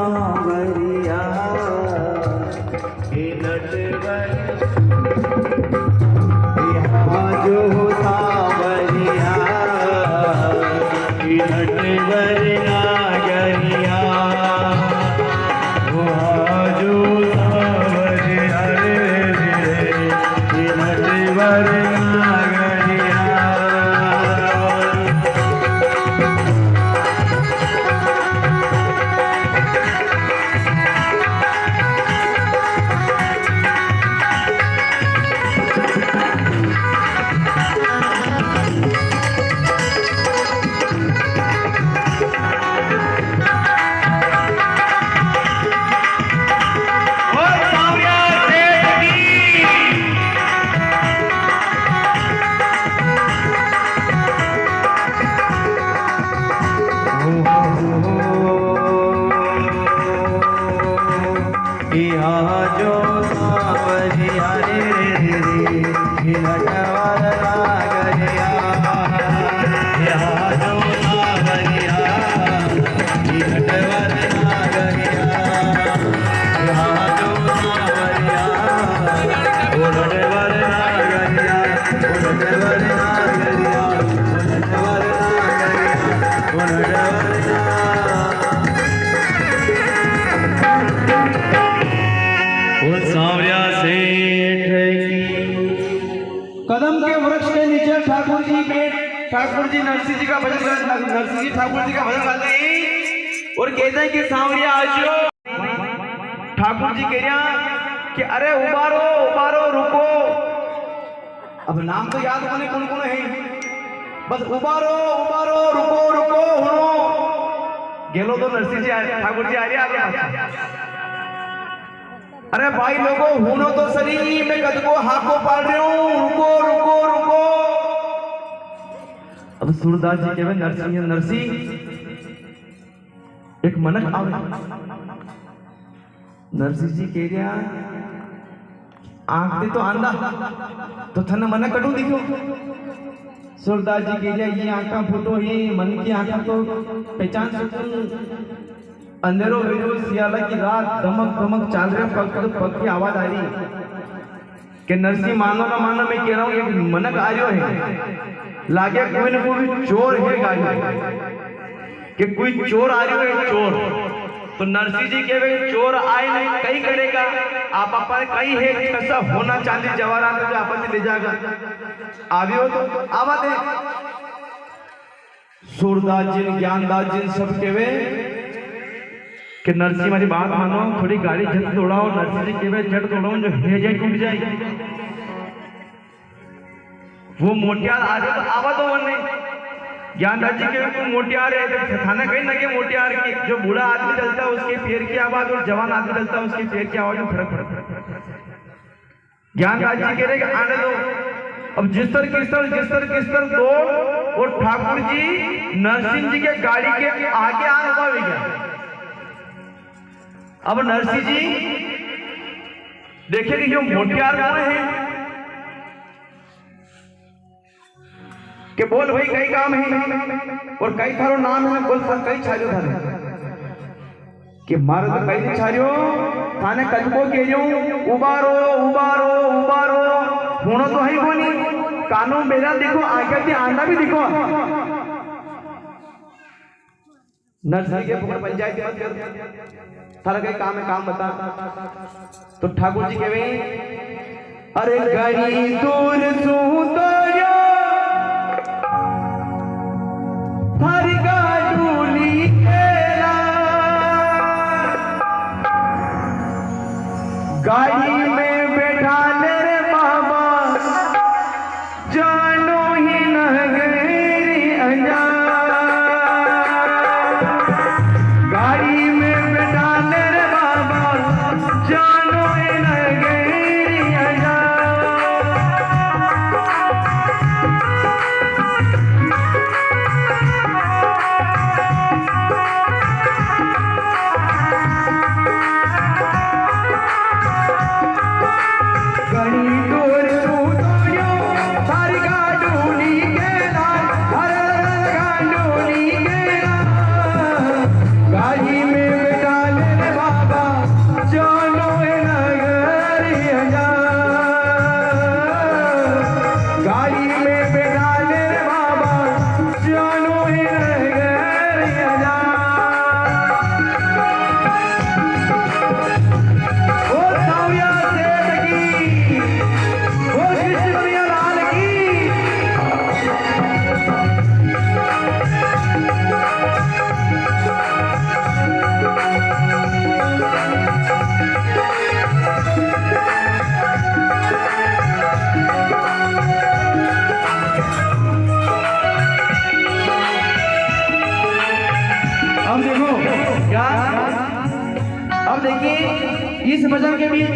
सांवरिया हे नटवर यहाँ जो सांवरिया हे नटवर नागरिया वहाँ जो सांवरिया हे नटवर नागरिया। यहाँ जो सांवरिया रे नटवर नागरिया यहाँ जो सांवरिया नटवर नागरिया यहाँ जो सांवरिया वो नटवर नागरिया वो नटवर नागरिया वो नटवर नागरिया वो नटवर सांवरिया सेठ कदम के वृक्ष के नीचे ठाकुर जी नरसिंह जी का भजन नरसिंह जी ठाकुर जी का भजन गाते हैं और कहते हैं कि सांवरिया आजो। ठाकुर जी कह रहा कि अरे उबारो उबारो रुको। अब नाम तो याद होने कौन कौन है, बस उबारो उबारो रुको रुको हुनो गेलो तो नरसिंह जी ठाकुर जी आ रहे आगे। अरे भाई लोगों हुनो तो सही, मैं कद को हाको पाल रही हूं, रुको रुको रुको। अब सूरदास जी कहवे नरसिंह एक मनक आवे। नरसिंह जी कह रहा आंख दे तो आंधा तो थन मनक कटू दिखो। सूरदास जी कह रहा ये आंखा फूटो ये मन की आंखा तो पहचान सकते। अंधेरो वेरो सियाला की रात धमक धमक चाल रहे पग की आवाज आ रही कि नरसिंह मानो ना मानो मैं कह रहा हूं एक मनक आ रही है, लागे कोई ना कोई चोर है गाड़ी कि कोई चोर आ रही है चोर। तो नरसिंह जी के वे चोर आए नहीं कई करेगा आप अपन कई है कैसा होना चांदी जवाहरात जो अपन ले जाएगा आवे हो तो आवा दे। सूरदास जी ज्ञानदास जी सब के वे कि नरसिंह हमारी बात मानो, थोड़ी गाड़ी झट दौड़ाओ। नरसिंह जी के झट दौड़ाओ जो है जाए टूट जाए। वो मोटियार आ जाए तो आवा दो वन नहीं। ज्ञानदास जी के तो मोटियार है थाना कहीं ना कहीं मोटियार की जो बूढ़ा आदमी चलता है उसके पैर की आवाज और जवान आदमी चलता है उसके पैर की आवाज में फर्क पड़ता है। ज्ञानदास जी कह रहे आने दो। अब जिस तरह दो और ठाकुर जी नरसिंह जी के गाड़ी के आगे आने हुआ भी गया। अब नरसिंह जी देखेंगे जो मोटियार कौन है कि बोल भाई कई काम है और कई थारो नाम है बोल सब कई छारियो थाने कि मारो तो कई नहीं छारियो थाने कजको कह रही हूं उबारो उबारो उबारो होनो तो है कोनी कानों मेरा देखो आगे की आंधा भी देखो। नरसिंह के पुकार पंचायत मत कर थारा कई काम है काम बता। तो ठाकुर जी कहवे अरे गरी दूर सुतरिया थारी गाडूली खेला गाड़ी में बैठा ले रे बाबा जानो ही न गरी अंजा गाड़ी में बैठा ले रे बाबा जानो ही न गरी अंजा। अब देखिए इस भजन के बीच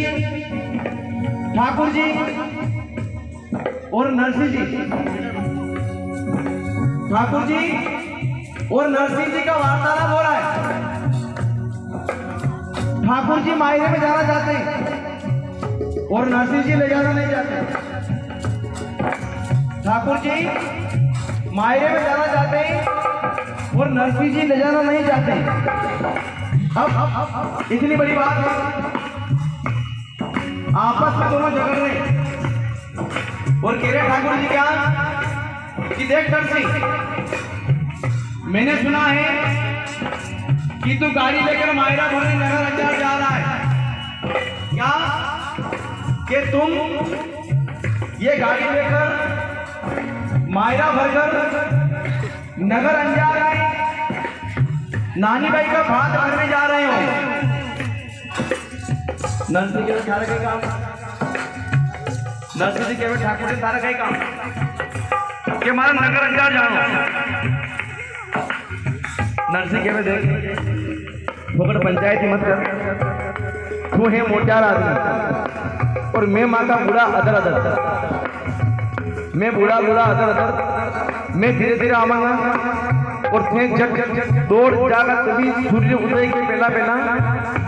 ठाकुर जी और नरसिंह जी, ठाकुर जी और नरसिंह जी का वार्तालाप हो रहा है। ठाकुर जी मायरे में जाना चाहते हैं और नरसिंह जी ले जाना नहीं चाहते। ठाकुर जी मायरे में जाना चाहते हैं और नरसिंह जी ले जाना नहीं चाहते। अब इतनी बड़ी बात है, आपस में दोनों झगड़ रहे और कह रहे ठाकुर जी क्या कि देख नरसिंह, मैंने सुना है कि तू गाड़ी लेकर मायरा भरने नगर अंजार जा रहा है। क्या कि तुम ये गाड़ी लेकर मायरा भरकर नगर अंजार आए, नानी भाई का भात भरने जा रहे हो। नरसिंह के सारा कई काम, नरसिंह जी के ठाकुर से सारा कई काम कि हमारा नगर अंजार जाओ। नरसिंह के देख फोकट पंचायती मत कर, तू है मोटार आदमी और मैं माँ का बूढ़ा अदर अदर, मैं बूढ़ा बूढ़ा अदर अदर, मैं धीरे धीरे आवांगा और थे झट दौड़ जाकर तभी सूर्य उदय के पहला पहला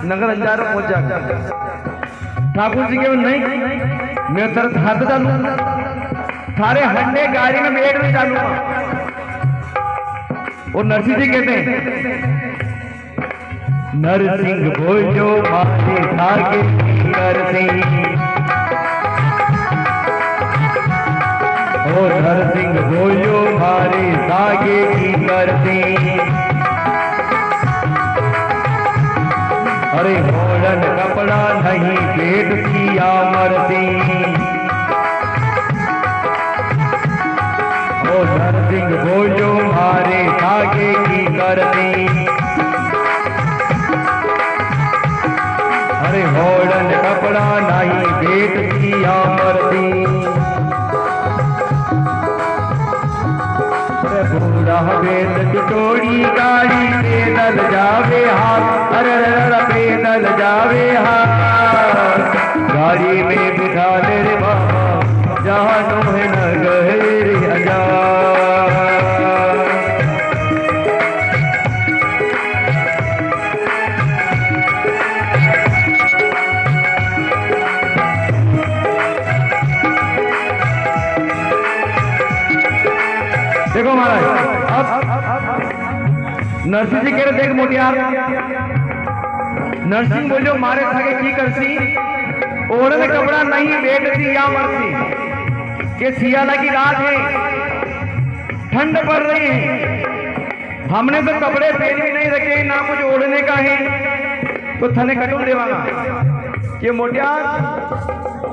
नगर अंजार पहुंच जाकर। ठाकुर जी के नहीं, मैं तरत हाथ डालू, थारे हंडे गाड़ी में बैठ में डालूंगा। और नरसिंह जी कहते हैं नरसिंह बोलो मारे धागे नरसिंह, और नरसिंह बोलो मारे धागे की नरसिंह। अरे मोड़न कपड़ा नहीं पेट किया मरसिंह, ओ नरसिंह बोलो मारे धागे की करती। अरे होड़न कपड़ा नहीं पेट किया मरती। बूढ़ा बेद चटोरी गाड़ी पैदल जावे हाथ, अरे पैदल जावे हाथ। गाड़ी में बिठा ले रे बाबा जानो है न गहरे अजा। देखो महाराज, अब नरसिंह जी कह रहे देख मोटियार, नरसिंह बोलो मारे थाके की करसी, ओढ़ने कपड़ा नहीं बैठती या मरसी। ये सियाला की रात है, ठंड पड़ रही है, हमने तो कपड़े पहन भी नहीं रखे, ना कुछ ओढ़ने का है, तो थने कटून देवागा। ये मोटियार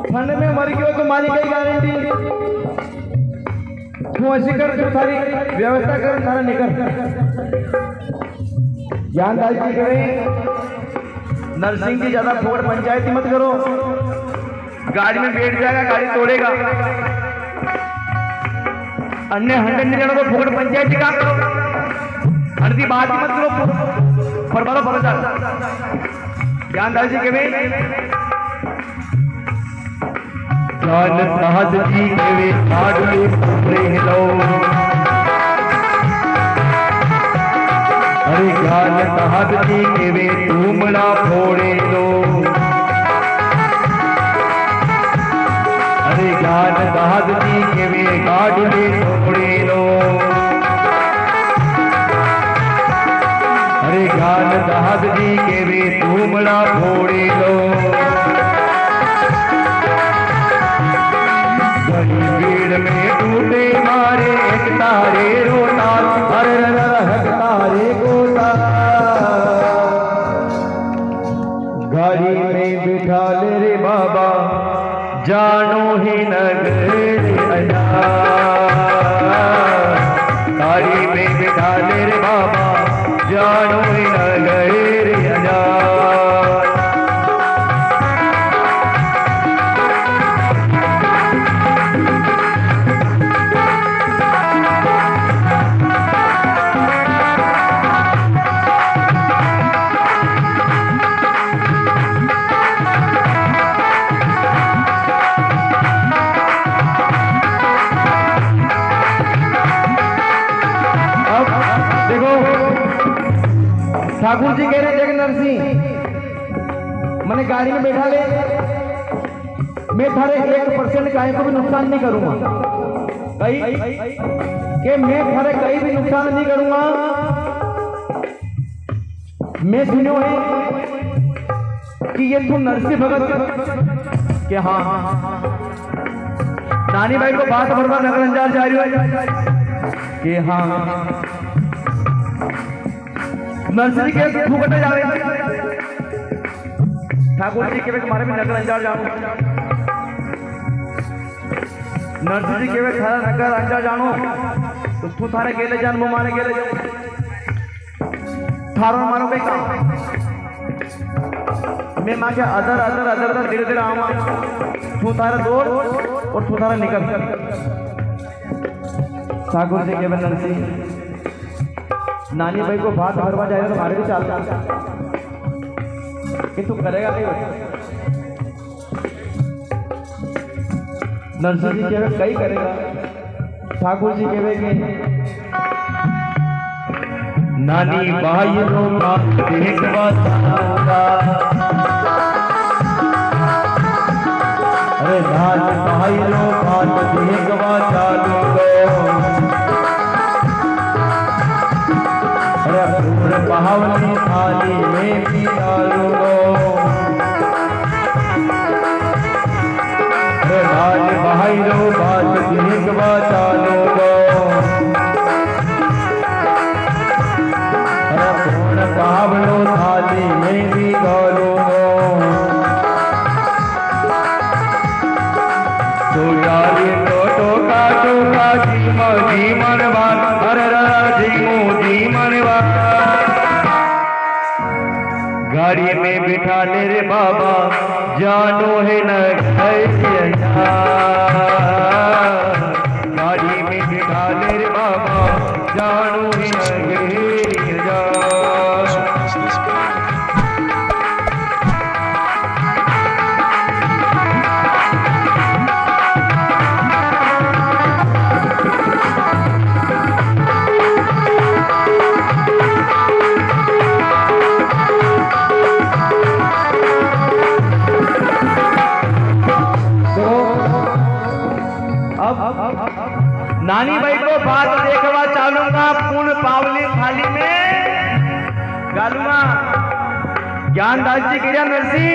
ठंड में मर गयो तो मारी गई गारंटी, तू ऐसी कर, तू सारी व्यवस्था कर, सारा निकल। ज्ञान दास जी करें नरसिंह जी ज्यादा फोड़ पंचायती मत करो, गाड़ी में बैठ जाएगा, गाड़ी तोड़ेगा। अन्य 100 जनों को फोड़ पंचायती काम करो, हरदी बात ही मत करो, फरमारो भरोसा। ज्ञान दास जी करें ज्ञान साहस जी के आडवे पुरे लो, अरे ज्ञान साहस जी के वे तुमड़ा फोड़े लो। अरे ज्ञान साहस जी के वे आडवे फोड़े लो, अरे ज्ञान साहस जी के वे तुमड़ा फोड़े लो। भीड़ में टूटे मारे एक तारे रोता, अरे तारे गोता। गाड़ी में बिठा ले रे बाबा जानो ही नगर अजा। गाड़ी में बिठा ले रे बाबा जानो ही नगर अजा। ठाकुर जी कह रहे देख नरसिंह, मैंने गाड़ी में बैठा ले, मैं थारे 1% गाय को भी नुकसान नहीं करूंगा, कहीं कि मैं थारे कहीं भी नुकसान नहीं करूंगा। मैं सुनो है कि ये तू नरसिंह भगत के हाँ नानी भाई को बात भरवा नगर अंजार जा रही हो कि हाँ नरसिंह के फूकटे जा रहे हैं। ठाकुर जी के तुम्हारे भी नगर अंजार जानो, नरसिंह जी के थारा नगर अंजार जानो तो तू थारे गेले जान वो माने गेले जान थारो मानो कहीं काम मैं माँ के अदर अदर अदर अदर धीरे धीरे आऊँगा, तू थारा दौड़ और तू थारा निकल। ठाकुर जी के नरसिंह नानी भाई को बात भरवा जाएगा तो हमारे भी चालता कि तू करेगा नहीं। नरसिंह जी के कई करेगा। ठाकुर जी के नानी भाई रो बात देखवा होगा, अरे नानी भाई रो बात देखवा चालू दो, अरे पूरे बहावनी थाली में भी डालू दो, अरे नानी भाई रो बात देखवा चालू दो, पावलो थाली में भी डालो तो यारी टोका जी मनवा, अरे जी मनवा गाड़ी में बिठा ले रे बाबा जानो है न गाड़ी में बिठा ले रे बाबा जानो है न नानी भाई को बात देखवा चालूंगा, पूर्ण पावली थाली में डालूंगा। ज्ञानदास जी गिरिया नरसिंह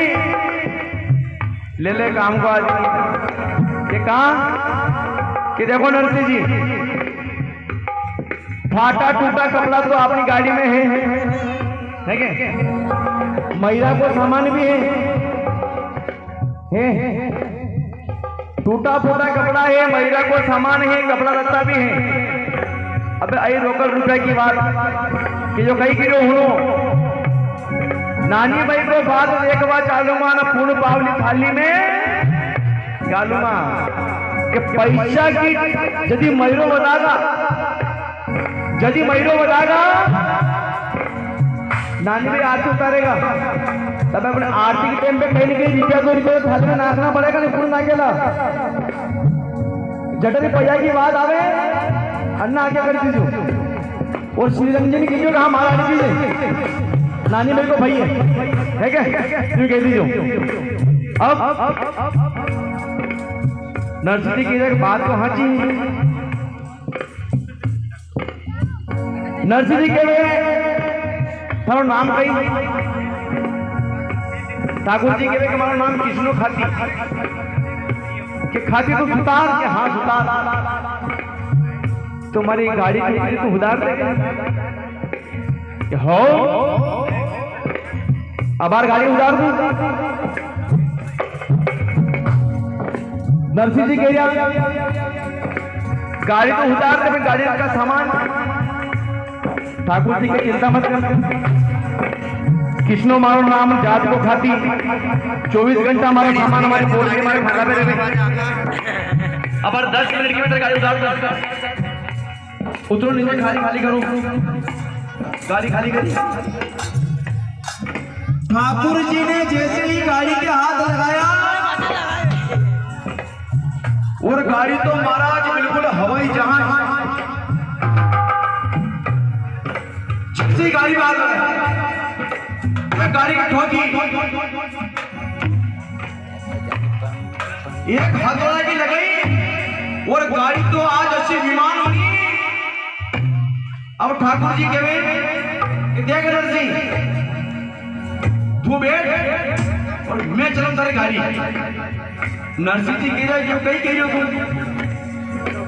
ले ले काम को आज ये कहा कि देखो नरसिंह जी फाटा टूटा कपड़ा तो अपनी गाड़ी में है क्या, महिला को सामान भी है टूटा फूटा कपड़ा है, महिला को सामान है, कपड़ा लत्ता भी है। अबे आई रोकड़ रुपए की बात कि जो कहीं की जो नानी भाई को बात देखवा चालूंगा ना पूर्ण पावली थाली में डालूंगा कि पैसा की यदि मयूरो बतागा, यदि मयूरो बतागा नानी भाई आरती उतारेगा तब अपने आरती के टाइम पे कहीं नहीं रुपया 2 रुपये थाली में नाचना पड़ेगा, नहीं पूर्ण नाचेला जटरी पैया की बात आवे अन्ना आगे कर दीजिए और श्री रंजन कीजिए कहा महारानी जी नानी मेरे को भाई है क्या क्यों कह दीजिए। अब नरसिंह की बात को हाँ जी नरसिंह जी के थारो नाम कही ठाकुर जी के हमारा नाम कृष्णो खाती कि खाती तो सुतार के हाँ सुतार तुम्हारी गाड़ी की तो उधार दे हो अबार गाड़ी उधार दू। नरसिंह जी कह रहा गाड़ी तो उधार दे, गाड़ी का सामान ठाकुर जी की चिंता मत कर। कृष्णो मारो नाम जात को खाती 24 घंटा हमारा सामान हमारे बोल के हमारे खाना पे रहे। अब 10 मिनट के अंदर गाड़ी उतार उतरो नीचे, खाली खाली करो, गाड़ी खाली करी। ठाकुर जी ने जैसे ही गाड़ी के हाथ लगाया और गाड़ी तो महाराज बिल्कुल हवाई जहाज जैसी गाड़ी में हाथ लगाया गाड़ी की ठोकी, एक हथौड़ा की लगाई और गाड़ी तो आज अच्छी विमान होनी। अब ठाकुर जी कहे कि देख नरसिंह, तू बैठ और मैं चलूं तारी गाड़ी। नरसिंह जी कह रहे कहीं कह रहे हो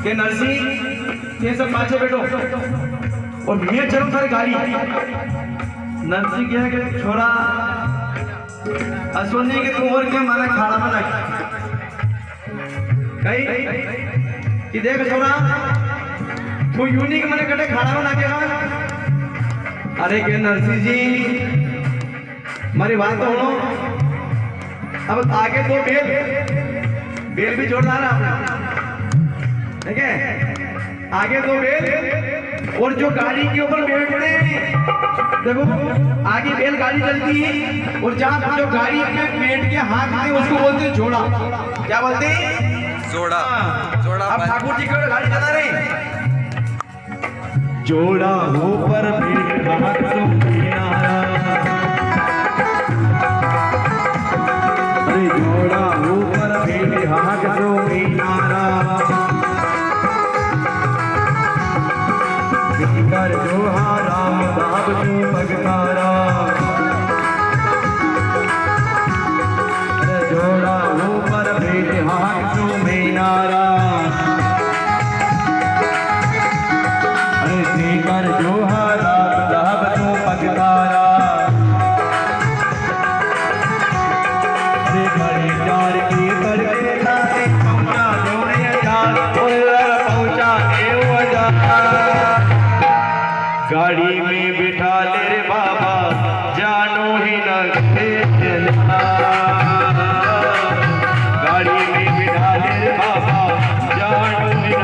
कि नरसिंह ये सब पाछे बैठो और मैं चलूं तारी गाड़ी। नरसिंह कहे कि छोरा अश्वनी के तू और क्या माना खाना बना कहीं कि देख छोरा तू यूनिक मैंने कटे खाना बना के खा। अरे के नरसिंह जी हमारी बात तो सुनो, अब आगे तो बेल भी जोरदार है, ठीक है, आगे तो बेल और जो गाड़ी के ऊपर बैठते हैं, देखो आगे बेल गाड़ी चलती है और जहाँ जो गाड़ी पे बैठ के हाथ में उसको बोलते हैं जोड़ा। क्या बोलते हैं? जोड़ा। जोड़ा। अब ठाकुर जी की गाड़ी चला रहे, जोड़ा हो पर भेंट हाथ सो किनारा, अरे जोड़ा हो पर भेंट हाथ सो किनारा, कर जोहा राम बाब तू भगतारा, अरे जोड़ा हो पर भेंट हाथ सो किनारा, कर जोहारा लाभ तू पगतारा, घड़ी चार की तड़के तारे पहुंचा जोड़े चार पहुंचा गाड़ी में बिठा ले रे बाबा जानो ही न गाड़ी में बिठा ले रे बाबा जानो ही न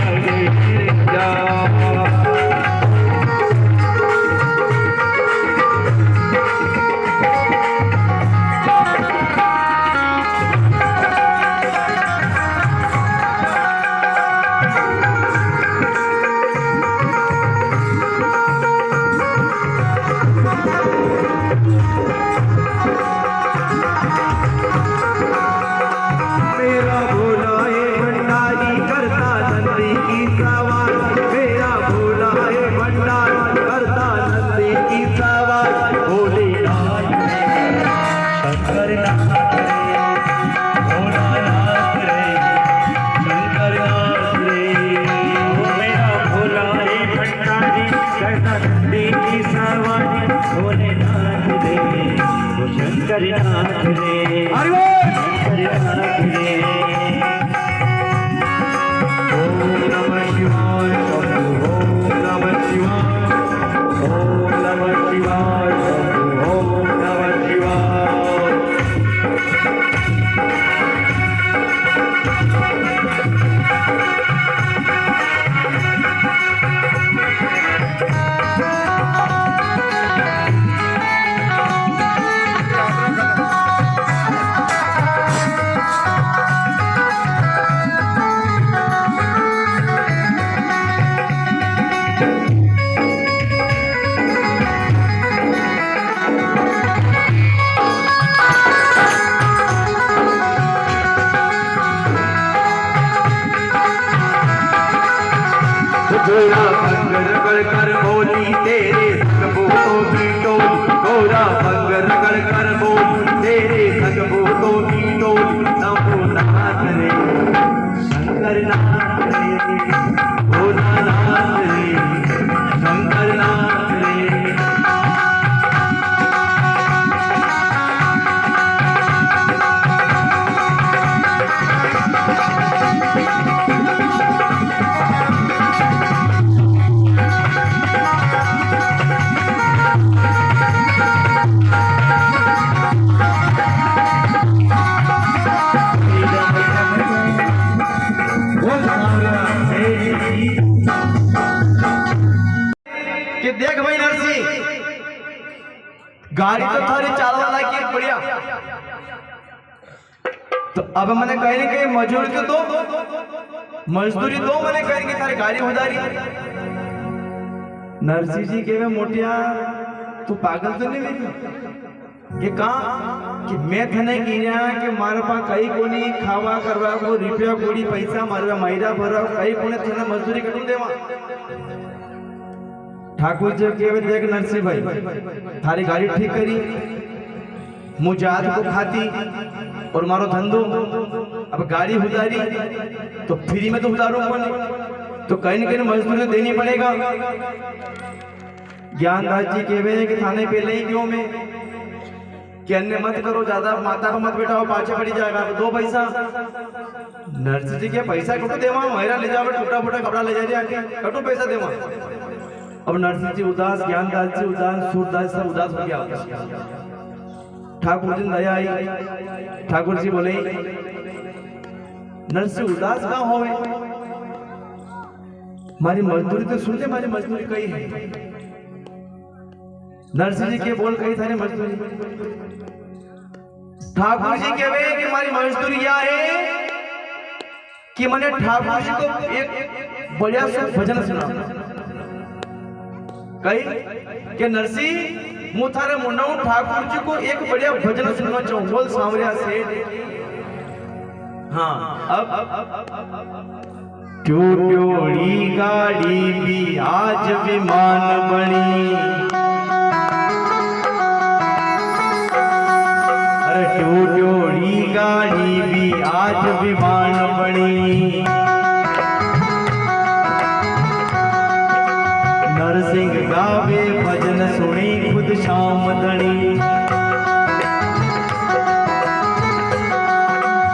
कर बोली तेरे संग बूटों की टोली, गोरा भंग रगड़ कर बोली तेरे संग बूटों की टोली, नमो नाथ रे शंकर नाथ रे, भोला नाथ रे शंकर नाथ रे। कि देख भाई नरसिंह, गाड़ी तो थारी चालवा लागी बढ़िया, तो अब मैंने कहने के मजदूरी तो दो, मजदूरी दो, मैंने कहने की थारी गाड़ी उधारी। नरसिंह जी के में मोटिया तू पागल तो नहीं हुई? કે કા કે મેં તને કીધા કે મારા પા કઈ કોની ખાવા કરવા કો રૂપિયા કોડી પૈસા મારવા મહિરા ભરવા કઈ કોને તને મજદૂરી કરું દેવા ठाकुर जी केवे देख नरसिंह भाई थारी गाड़ी ठीक करी मुझे आज को खाती और मारो धंधो अब गाड़ी उतारी तो फ्री में तो उतारो तो कहीं न कहीं मजदूरी देनी पड़ेगा। ज्ञानदास जी केवे कि थाने पहले ही क्यों में कि अन्य मत करो ज्यादा माता को मत बैठाओ पाछे पड़ी जाएगा तो दो पैसा नरसिंह जी के पैसा कटो देवा महिला ले जाओ टूटा फूटा कपड़ा ले जा कटो पैसा देवा। अब नरसिंह जी उदास ज्ञानदास जी उदास सूरदास सब उदास हो गया। ठाकुर जी दया आई ठाकुर जी बोले नरसिंह उदास कहाँ होवे मारी मजदूरी तो सुन ले मारी मजदूरी कही है। नरसिंह जी के बोल कही थारी मजदूरी ठाकुर जी कहवे कि मारी मजदूरी यह है कि मैंने ठाकुर जी को एक बढ़िया सा भजन सुना कही कि नरसिंह मु थारे मुंडाऊ ठाकुर जी को एक बढ़िया भजन सुनना चाहूं बोल सांवरिया से। हाँ अब टूटोड़ी गाड़ी भी आज विमान बनी अरे टूटोड़ी गाड़ी भी आज विमान बनी नरसिंह गावे भजन सुनी खुद शाम दणी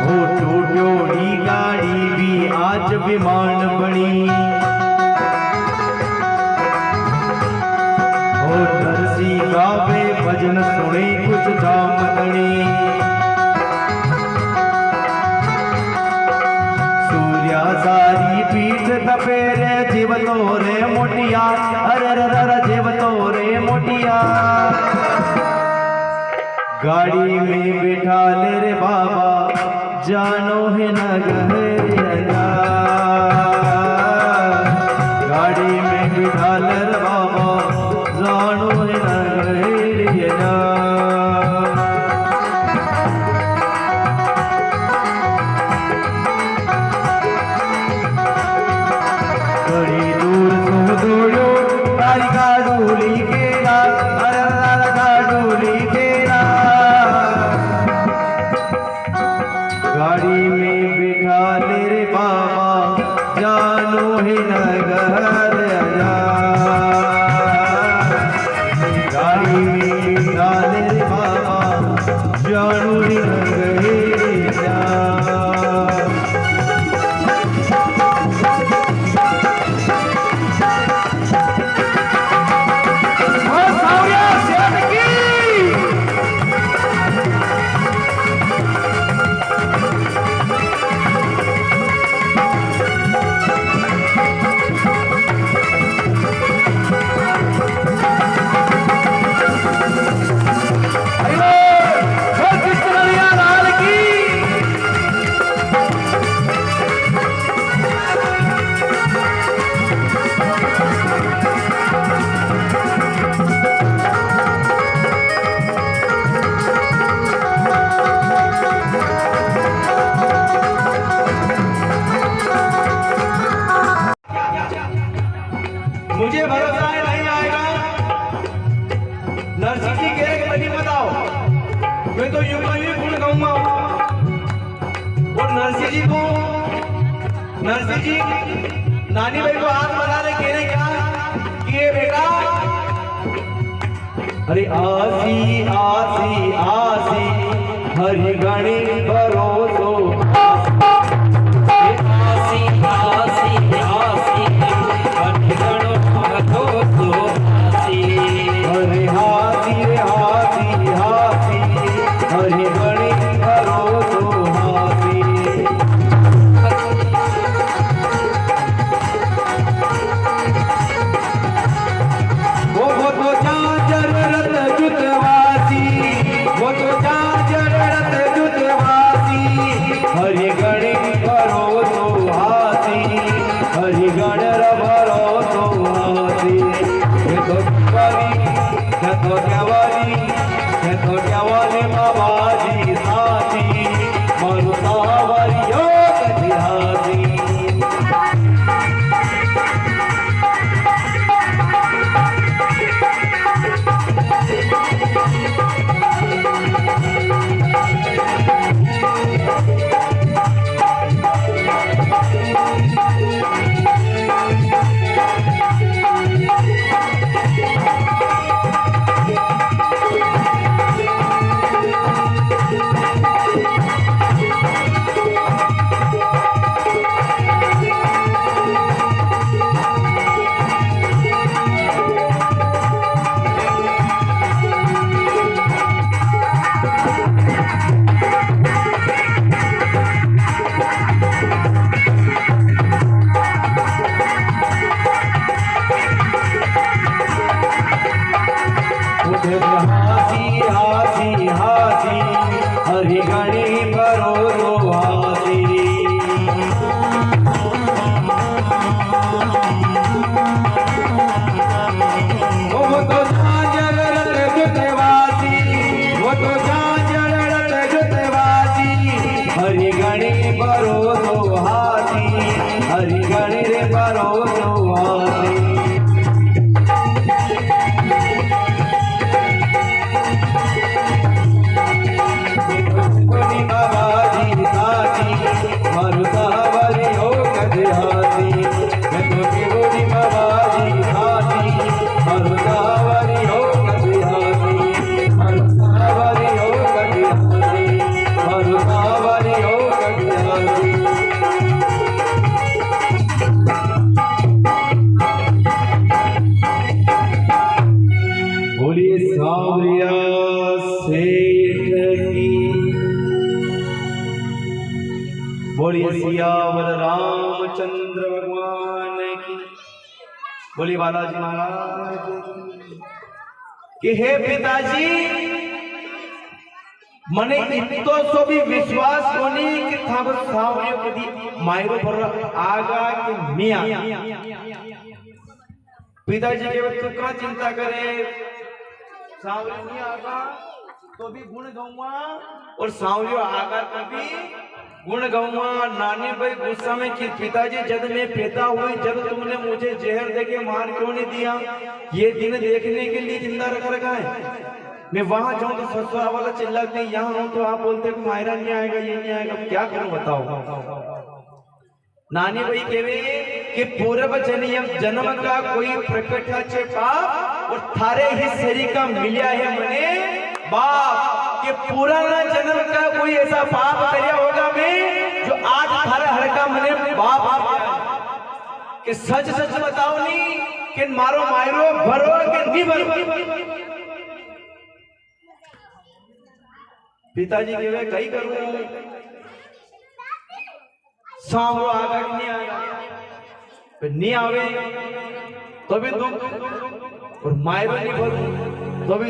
हो टूटोड़ी गाड़ी भी आज विमान बनी हो नरसिंह गावे भजन सुनी खुद शाम दणी सूर्या सारी पीठ तपेरे जीवतो रे मोटिया अरे जीवतो रे मोटिया गाड़ी में बैठा ले रे बाबा जानो है नगरिया गाड़ी में बैठा ले रे बाबा जानो है नगरिया गाड़ी में बिठा ले रे बाबा जानो है नगर आजा गाड़ी में बिठा ले रे बाबा जानो है नगर आजा मुझे भरोसा है नहीं आएगा। नरसिंह जी कह रहे कि नहीं बताओ मैं तो यूं ही गुण गाऊंगा और नरसिंह जी नानी भाई को हाथ बना रहे कह रहे क्या कि ये बेटा अरे आसी आसी आसी हरि गणी भरोसो आसी आसी आसी हरि गणो भरोसो आसी हरि हासी रे हासी हासी हरि गणी भरोसो हासी वो तो चाचर रत जुतवासी वो तो चाचर रत जुतवासी भरोसो हाथी, हरिगण रे भरोसो हाथी। बाबाजी साथी मरुदावरी हो गजहाती, मैं तो बोली बाबाजी साथी मरुदावरी हो गजहाती, मरुदावरी हो गजहाती, मरुदावरी हो गजहाती। बोलिए सांवरिया सेठ की, बोलिए सियावर रामचंद्र भगवान की, बोलिए बालाजी महाराज कि हे पिताजी मने इतो सो भी विश्वास कोनी कि थाब सांवरियो कदी मायरो पर आगा कि मिया। पिताजी के तू का चिंता करे, सांवरियो नहीं आगा तो भी गुण गौवा और सांवरियो आगा तो भी गुण गौवा। नानी भाई गुस्सा में कि पिताजी जब मैं पैदा हुई जब तुमने मुझे जहर देके मार क्यों नहीं दिया, ये दिन देखने के लिए जिंदा रख रखा है। मैं वहां जाऊं तो ससुरा वाला चिल्लाते हैं, यहाँ हूं तो आप बोलते हैं कि मायरा नहीं आएगा, ये नहीं आएगा, क्या करूं बताओ। नानी भाई कहे कि पूर्व जन्म का कोई प्रकट है पाप और थारे ही शरीर का मिलिया है मने बाप, कि पुराना जन्म का कोई ऐसा पाप करया होगा मैं जो आज थारे हर का मने बाप कि सच सच बताओ नहीं कि मारो मायरो भरो कि नहीं भरो। पिताजी कहे कई करूं, सांवरो आगा कि नहीं आगा, नहीं आवे तो भी दुख और मायरो नहीं भरू तो भी।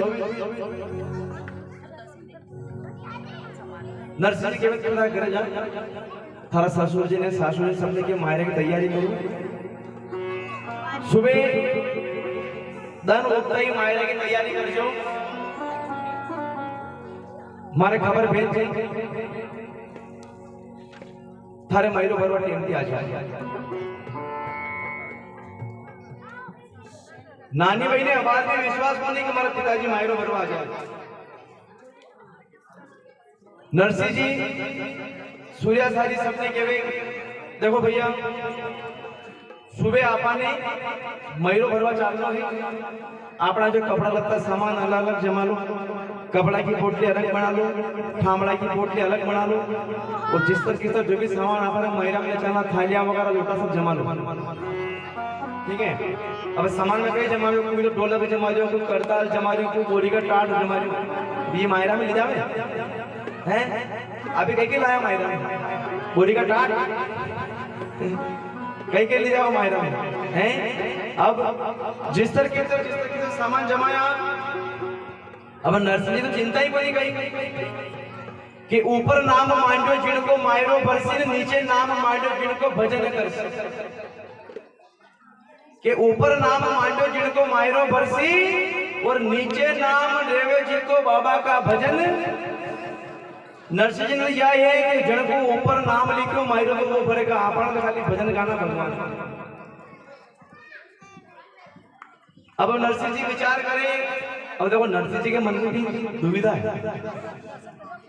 नर्सरी के बाद घर जा, थारा ससुर जी ने सासुर ने समझे कि मायरे की तैयारी करूं। सुबह दन उठता ही मायरे की तैयारी कर जाओ, मारे खबर भेज दे थारे मायरो भरवा टेमती आ जाए। नानी भाई ने आवाज में विश्वास को नहीं कि हमारे पिताजी मायरो भरवा आ जाए। नरसी जी सूर्या सारी सबने कहे देखो भैया सुबह आपा ने मयूरो भरवा चालना है, अपना जो कपड़ा लगता सामान अलग अलग जमा लो, कपड़ा की पोटली अलग बना लो, थामड़ा की पोटली अलग बना लो, और जिस तरह जो भी सामान आप महिला में चलना थालियां वगैरह लोटा सब जमा लो। ठीक है, अब सामान में कई जमा लो, कोई डोला भी जमा लो, कोई करताल जमा लो, कोई बोरी का टाट जमा लो। ये मायरा में ले जावे हैं, अभी कहीं के लाया मायरा में बोरी का टाट कहीं के ले जाओ मायरा में हैं। अब जिस तरह के सामान जमाया, अब नर्सरी तो चिंता ही पड़ी गई कि ऊपर नाम मांडो जिनको मायरो भरसी, नीचे नाम मांडो जिनको भजन कर, कि ऊपर नाम मांडो जिनको मायरो भरसी और नीचे नाम देवे जिनको बाबा का भजन। नरसिंह जी ने यह है कि जन को ऊपर नाम लिखो मायरो तो वो भरेगा, आपन खाली भजन गाना भगवान। अब नरसिंह जी विचार करे, अब देखो नरसिंह जी के मन में भी दुविधा है।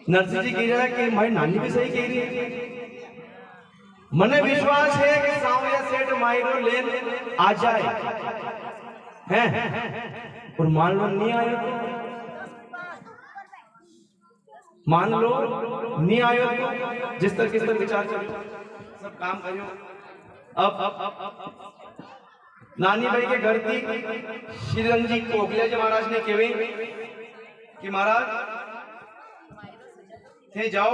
नरसिंह जी कह रहा है कि भाई नानी भी सही कह रही है, मने विश्वास है कि सांवरिया सेठ मायरो लेन आ जाए हैं, और मान लो नहीं आया तो, मान लो नहीं आयो तो जिस तरह किस तरह विचार करो सब काम करो। अब नानी भाई के घर थी श्रीरंग जी कोकलिया जी महाराज ने कहे कि महाराज थे जाओ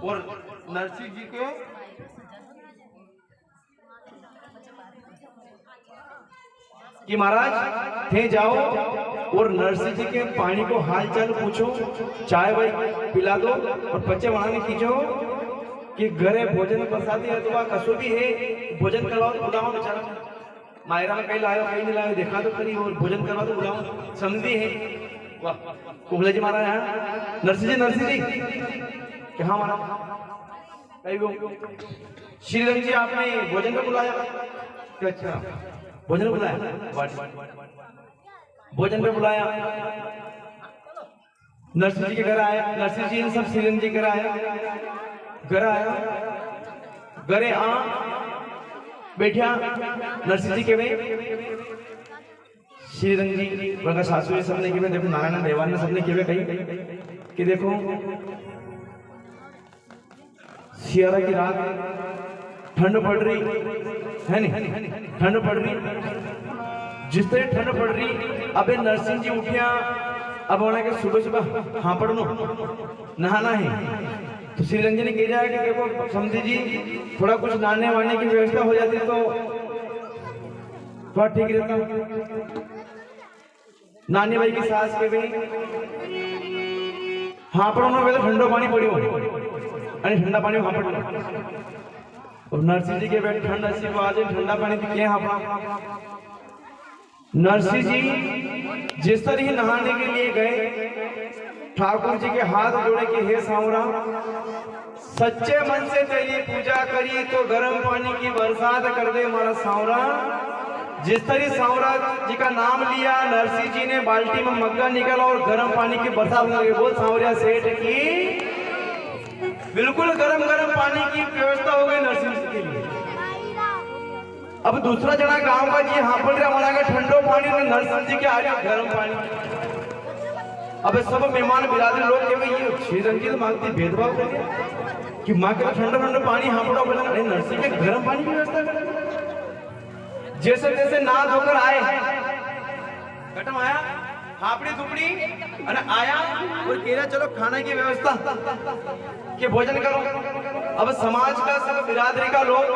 और नरसिंह जी के कि महाराज थे जाओ और नरसिंह जी के पानी को हाल चाल पूछो, चाय वाय पिला दो और बच्चे बनाने कीजो कि घरे भोजन प्रसादी है तो कसो भी है भोजन करवाओ तो बुलाओ। बेचारा मायरा में कहीं लायो कहीं नहीं लायो, देखा तो करी और भोजन करवा तो बुलाओ, समझी है। वाह कुबला जी महाराज हैं नरसिंह जी कि हाँ महाराज श्रीरंग जी आपने भोजन पे बुलाया? अच्छा, भोजन पे बुलाया, भोजन पे बुलाया। नरसिंह जी के घर आया, नरसिंह जी इन सब श्रीरंग जी घर आया, घर आया, घरे आ बैठा नरसिंह जी के वे श्रीरंग जी बड़ा सासू सबने के देखो, नारायण देवान ने सबने के कही कि देखो सियारा की रात, ठंड पड़ रही है नहीं, ठंड पड़ रही, जिस तरह ठंड पड़ रही, अबे नरसिंह जी उठिया, अब होना के सुबह सुबह हाँ पढ़नो नहाना है। तो श्रीरंग जी ने कह कि देखो समझी जी थोड़ा कुछ नहाने वाने की व्यवस्था हो जाती तो थोड़ा ठीक रहता। नानी भाई की सास के भाई हाँ पढ़ो तो ठंडो पानी पड़ियो, अरे ठंडा पानी हाँ पड़ और नरसिंह जी के बैठ ठंड ऐसी को आज ठंडा पानी की क्या हाँ। नरसिंह जी जिस तरह ही नहाने के लिए गए, ठाकुर जी के हाथ जोड़े कि हे सांवरा, सच्चे मन से तेरी पूजा करी तो गर्म पानी की बरसात कर दे हमारा सांवरा। जिस तरह सांवरा जी का नाम लिया, नरसिंह जी ने बाल्टी में मग्गा निकाला और गर्म पानी की बरसात कर बोल सांवरिया सेठ की बिल्कुल गर्म गर्म पानी की व्यवस्था हो गई नरसिंह जी के लिए। अब दूसरा जना गांव का जी हाँ पड़ रहा हमारा का ठंडो पानी में नरसिंह जी के आ रहा गर्म पानी। अब सब मेहमान बिरादरी लोग के ये श्रीरंग जी तो मांगती भेदभाव कर दिया कि माँ के ठंडा ठंडा पानी हाँ पड़ा बोला, अरे नरसिंह के गर्म पानी की व्यवस्था कर। जैसे जैसे नहा धोकर आए, खत्म आया हापड़ी दुपड़ी अरे आया और कह चलो खाने की व्यवस्था के भोजन करो। अब समाज का सब बिरादरी का लोग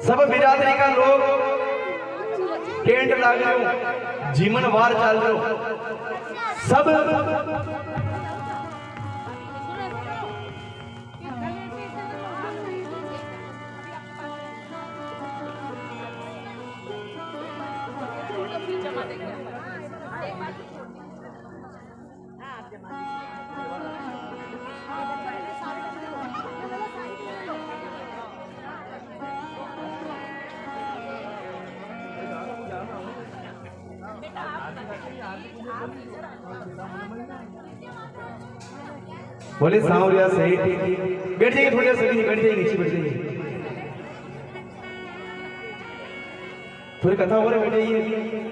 सब बिरादरी का लोग टेंट लाग रहे, जीवन वार चल रहे सब बोले सांवरिया सही ठीक बैठ जाइए, थोड़ी सभी बैठ जाइए, नीचे बैठ जाइए, थोड़ी कथा हो रही, बैठ जाइए।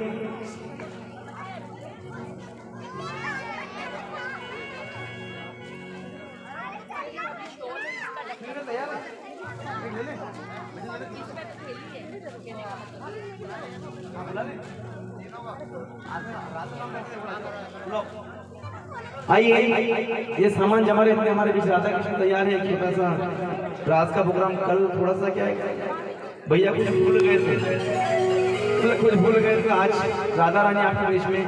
आइए ये सामान जमा रहे थे हमारे बीच राधा कृष्ण तैयार है। छोटा सा रात का प्रोग्राम कल थोड़ा सा क्या है भैया कुछ भूल गए थे, आज राधा रानी आपके बीच में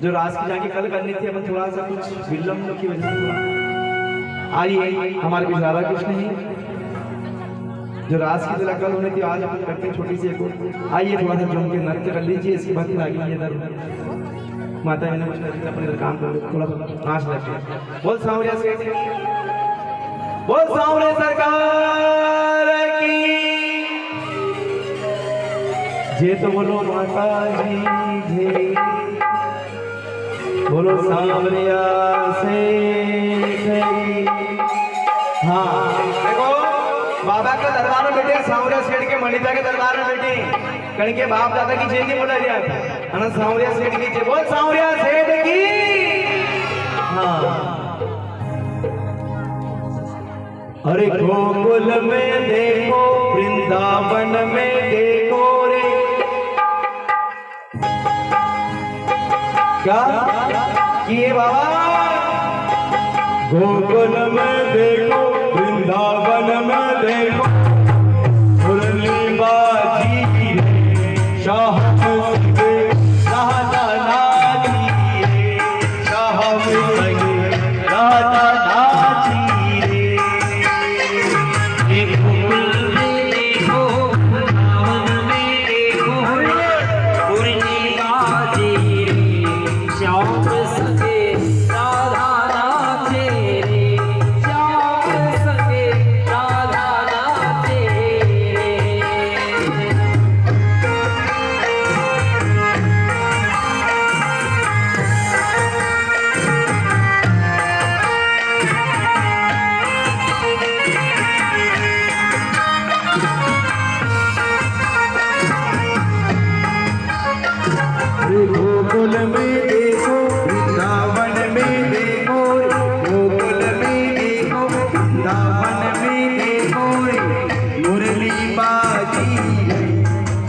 जो रास की जाके कल करनी थी अपन थोड़ा सा कुछ विलम्ब की वजह से। आइए हमारे बीच राधा कृष्ण ही जो रास की कल होनी थी आज अपन करते हैं छोटी सी एक। आइए थोड़ा सा जम के नृत्य कर लीजिए, इसके बाद फिर आगे इधर माता मैंने कुछ कर अपने काम कर थोड़ा नाच लगते। बोल सांवरिया से बोल सांवरे सरकार की जे तो बोलो माता जी जे बोलो सांवरिया से। हाँ देखो बाबा के दरबार में बैठे, सांवरिया सेठ के मणिता के दरबार में बैठे, कहीं के बाप दादा की जय नहीं बोला रहा है, सांवरिया सेठ की जय बोल सांवरिया सेठ की। हाँ अरे गोकुल में देखो वृंदावन में देखो रे क्या किए बाबा, गोकुल में देखो वृंदावन में देखो मुरली बाजी की शाह देखो वृंदावन में देखो रे मुरली बाजी रे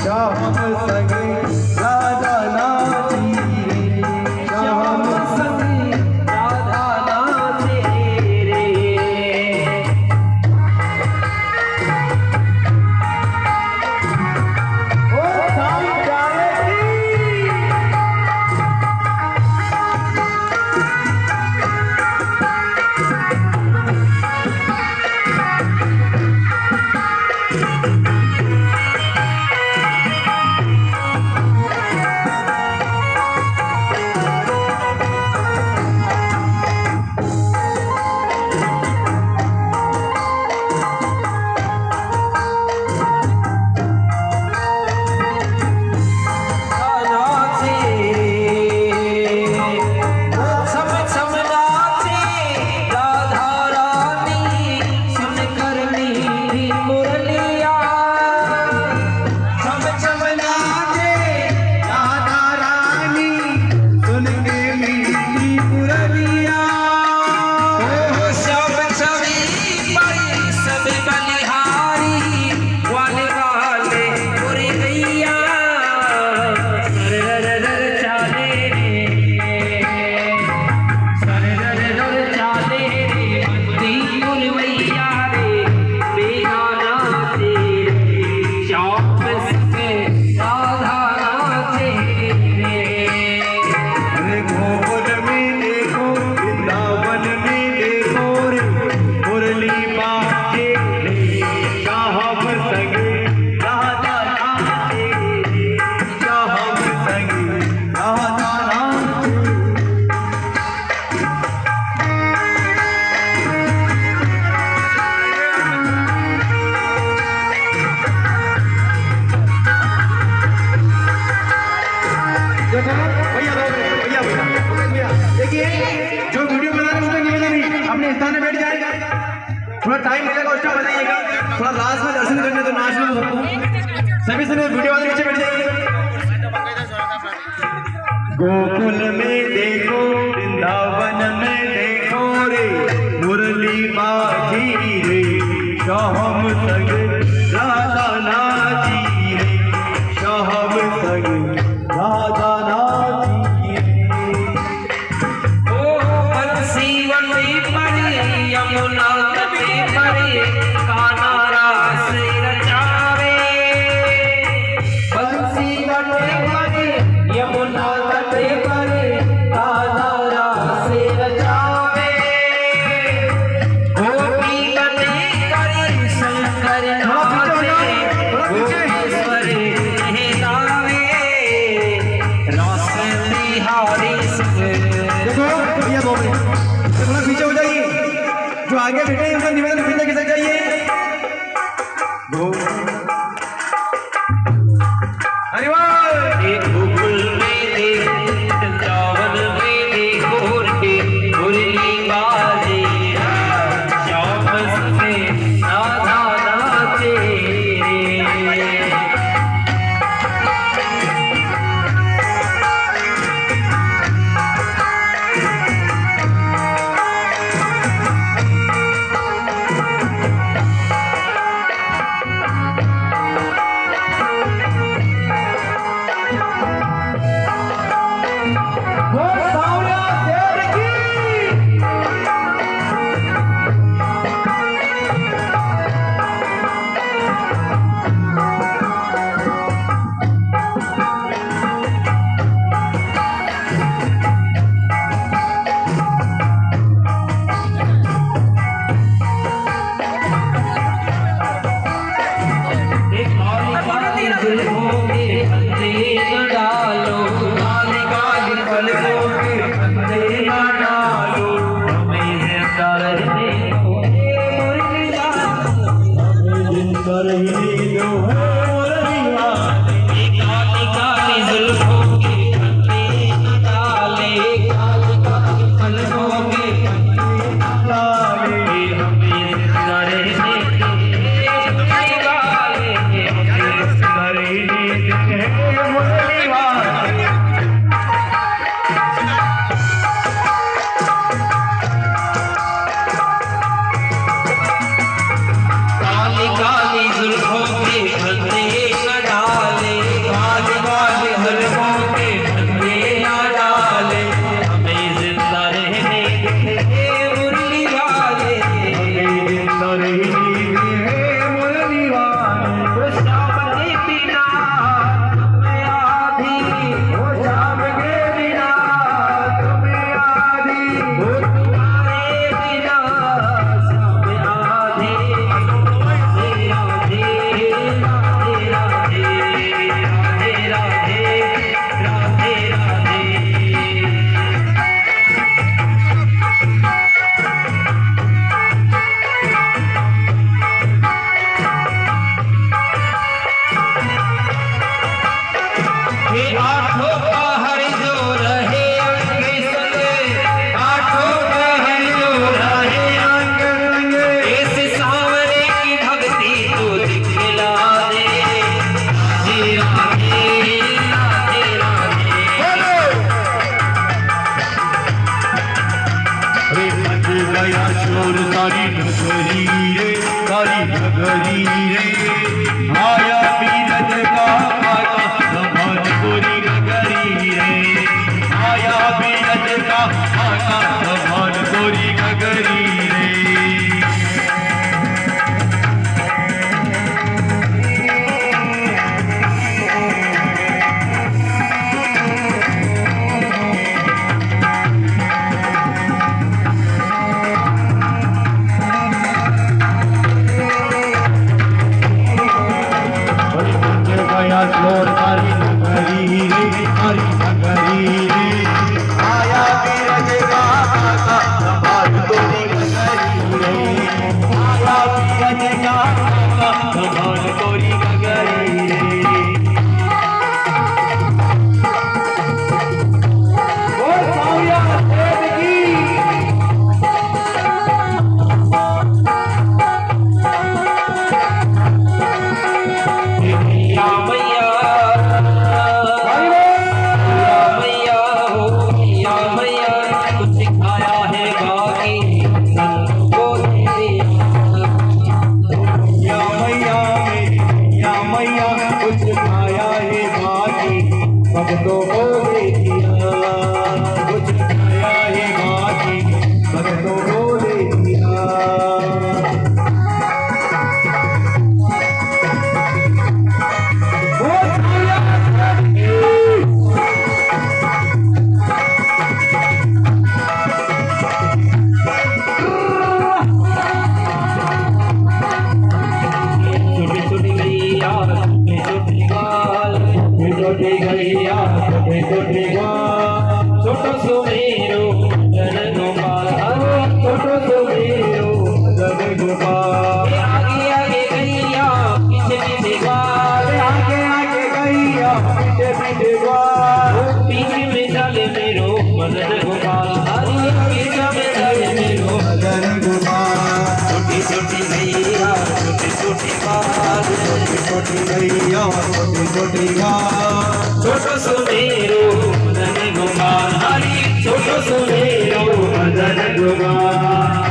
श्याम संग राधा नाची रे श्याम संग राधा नाची रे ओ साईं जानकी जो वीडियो बना रहे हैं उसका निवेदन है अपने स्थान में बैठ जाएगा थोड़ा टाइम मिलेगा उसका बताइएगा थोड़ा लास्ट में दर्शन करने तो नाच लो सबको सभी से वीडियो वाले नीचे बैठ जाइए गोकुल में देखो वृंदावन में देखो रे मुरली बाजी रे श्याम संग राधा नाची रे श्याम संग राधा नाची यमुना तटे परे कान्हा रास रचावे बंसी तटे परे यमुना तटे परे कान्हा रास रचावे गोपी बने करे शंकर नाचे गोपेश्वर कहलावे रास बिहारी देखो भैया थोड़ा पीछे हो जाइए जो आगे बैठे हैं उनका निवेदन पीछे खिसक जाइए अरे वाह एक गोकुल में देखो वृंदावन में देखो रे मुरली बाजे श्याम संग राधा नाचे नगरी रे तारी नगरी रे आया बीरज का माता समान गोरी नगरी रे आया बीरज का माता समान गोरी नगरी रे Lord, Hari Nagari Re, Hari Nagari Re, Aya Biraj ka Mata, Samar Gori Nagari Re, Aya Biraj ka Mata, Samar Gori Nagari Re. Bol Saurya Dev ki. भक्तों को दे दिया कुछ खाया है बाकी भक्तों को दे दिया छोटी गैया छोटी गाल छोटी गैया छोटे छोटो सुमेरो मदन गोपाल छोटो सुमेरो मदन गोपाल आगे आगे गैया पीछे पीछे ग्वाल आगे आगे गैया पीछे पीछे ग्वाल पीछे में चले मेरो मदन गोपाल पीछे में चले मेरो मदन गोपाल छोटी छोटी गैया छोटी छोटी बाल छोटी गैया छोटी छोटी बाल छोटो सुमेरो मदन गोपाल हरि छोटो सुमेरो मदन गोपाल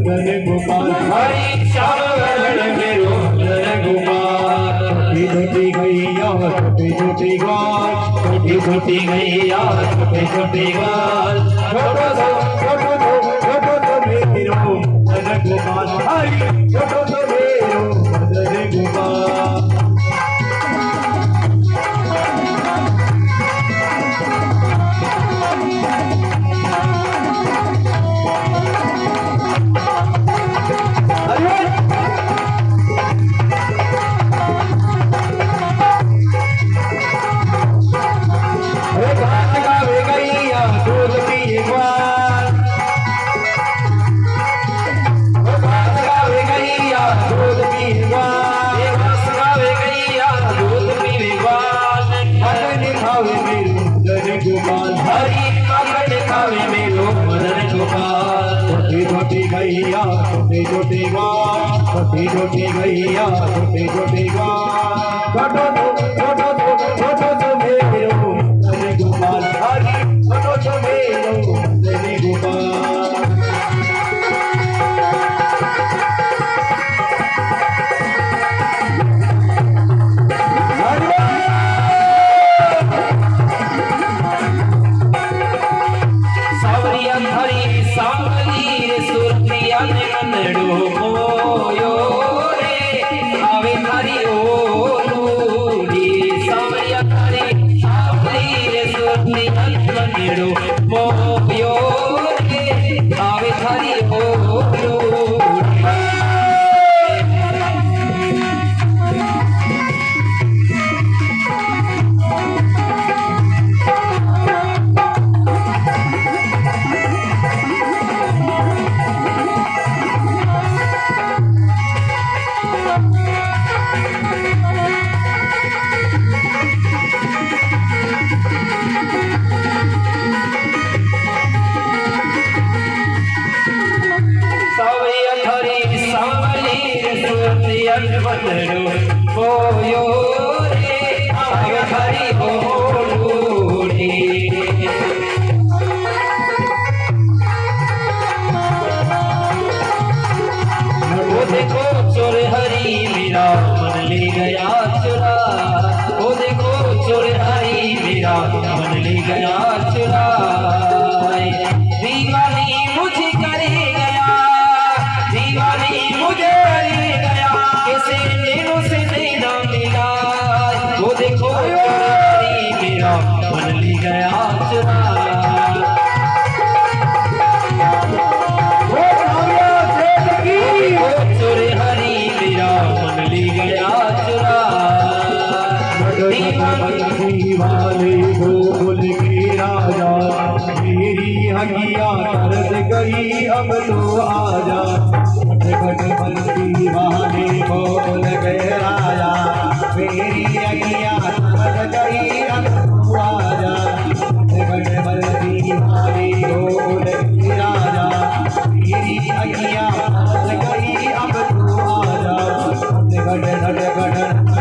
मदन गोपाल हरि श्याम वरण मेरो मदन गोपाल छोटी छोटी गैया छोटी छोटी ग्वाल छोटी छोटी गैया छोटी छोटी ग्वाल छोटो छोटो मेरो मदन गोपाल हरि छोटो मेरो मदन गोपाल छोटी गैया छोटी छोटी गाल छोटी छोटी गैया छोटी छोटी गाल छोटो छोटो मेरो मदन गोपाल हरि छोटो मेरो मदन गोपाल मोयो रे पतरो बोयो रे आगे हरि बोलो रे वो देखो चोर हरी मेरा मन ले गया चुरा वो देखो चोर हरी मेरा मन ले गया चुरा दीवानी मुझे करे गया दीवानी मुझे करे गया कैसे नैनों से नैना मिला वो देखो चोर हरी मेरा मन ले गया चुरा चोर हरी मेरा मन ले गया चुरा वाले गोकुल के राजा मेरी हगिया करद गई अब तो आजा घट बंसी वाले गोकुल के राजा मेरी हगिया करद गई अब तो आजा घट बंसी वाले गोकुल के राजा मेरी हगिया करद गई अब तो आजा घट घट घट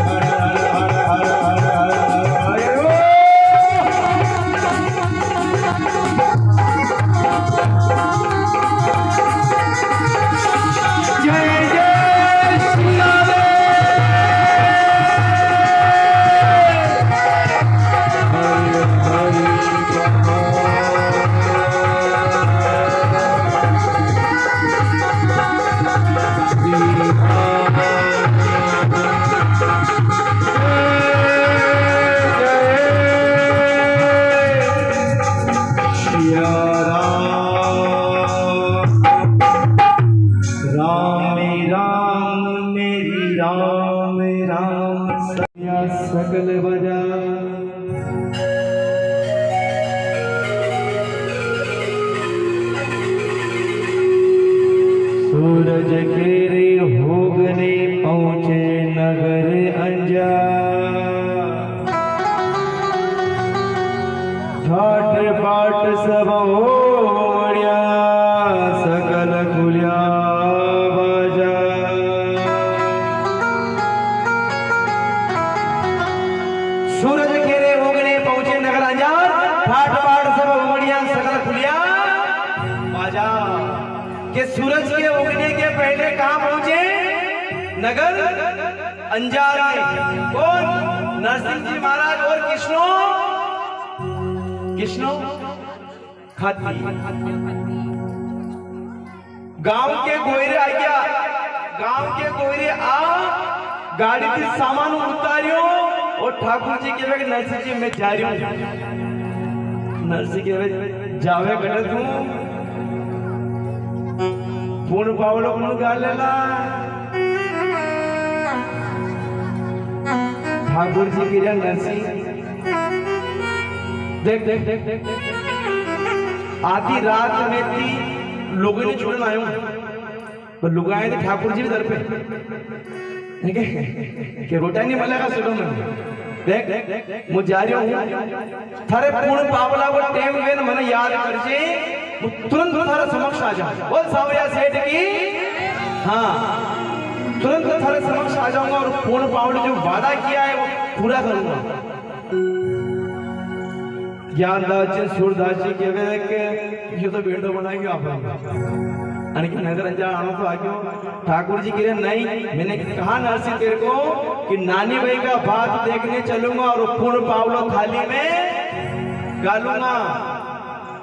सकल बजा सूरज घेरे होगने पहुँचे नगर अंजार ठाट बाट सब ओमड़िया सकल खुलिया सूरज घेरे होगने पहुंचे नगर अंजार ठाट बाट सब उमड़िया सकल खुलिया बाजा के सूरज के उगने के पहले कहां पहुंचे नगर अंजार में कौन नरसिंह जी महाराज और कृष्णो खाती गांव के गोयरे आ गया गांव के गोयरे आ गाड़ी के सामान उतारियो और ठाकुर जी के वे नरसिंह जी में जा रही हूँ नरसिंह के वे जावे गलत हूँ पूर्ण पावलो पूर्ण गाल लेला ठाकुर जी की नरसिंह देख देख देख देख आधी रात में थी लोगों ने छोड़न आयो पर लुगाए थे ठाकुर जी दर पे ठीक है कि रोटा नहीं मिलेगा सुनो में देख मुझे जा रही हूँ थारे पूर्ण पावला को टेम वेन मैंने याद कर जे तुरंत थारे समक्ष आ जा बोल सावरिया सेठ की हाँ तुरंत थारे समक्ष आ जाऊंगा और पूर्ण पावला जो वादा किया है वो पूरा करूंगा ज्ञानदास जी सूरदास जी के वे के ये तो वीडियो बनाएंगे आप कि नगर अंजार आना तो आगे ठाकुर जी कह रहे नहीं मैंने कहा नरसिंह तेरे को कि नानी भाई का बात देखने चलूंगा और पूर्ण पावलो थाली में गालूंगा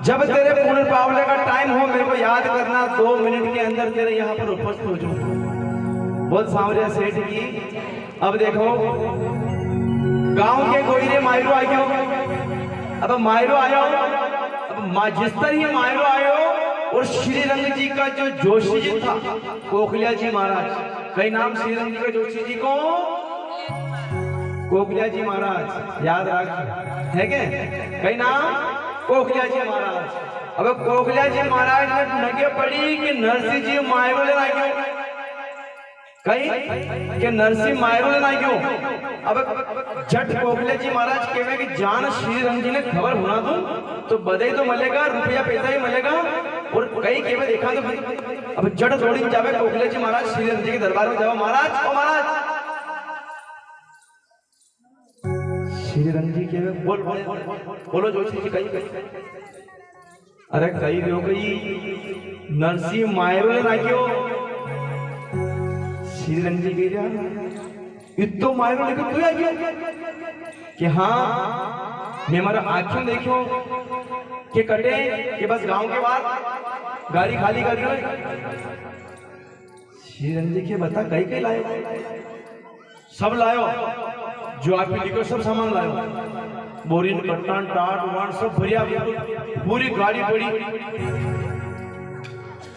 जब तेरे पूर्ण पावले का टाइम हो मेरे को याद करना 2 मिनट के अंदर तेरे यहाँ पर उपस्थित हो जाऊंगा बोल सांवरिया सेठ की अब देखो गांव के कोयरे मायरो आ गयो अब मायरो आयो अब जिस ही मायरो आयो और श्री रंग जी का जो जोशी जी था कोकलिया जी महाराज कई नाम श्री रंग जी का जोशी जी को कोकलिया जी महाराज याद रख है क्या कई नाम कोकलिया जी महाराज अब कोकलिया जी महाराज ने नगे पड़ी कि नरसिंह जी मायरो लेना क्यों कहीं कि नरसिंह मायरो लेना क्यों अब जट कोकलिया जी महाराज कहे कि जान श्री रंग जी ने खबर होना दूं तो बधाई तो मिलेगा रुपया पैसा ही मिलेगा और कई केवे देखा तो अब जट जोड़ी जावे कोकलिया जी महाराज श्री रंग जी के दरबार में जाओ महाराज ओ महाराज श्री रंग जी के बोल बोलो जोशी जी कही अरे कही रहो कही नरसिंह मायरो ना क्यों श्री रंग जी कह रहा इतो मायरो लेकर तू आ गया कि हाँ मैं हमारा आंखों देखो कि कटे कि बस गांव के बाद गाड़ी खाली कर रहे श्री रंग जी के बता कहीं कहीं लाए सब लायो जो आप लिखो सब सामान लायो बोरिन कट्टान टाट वाण सब भरिया पूरी गाड़ी पड़ी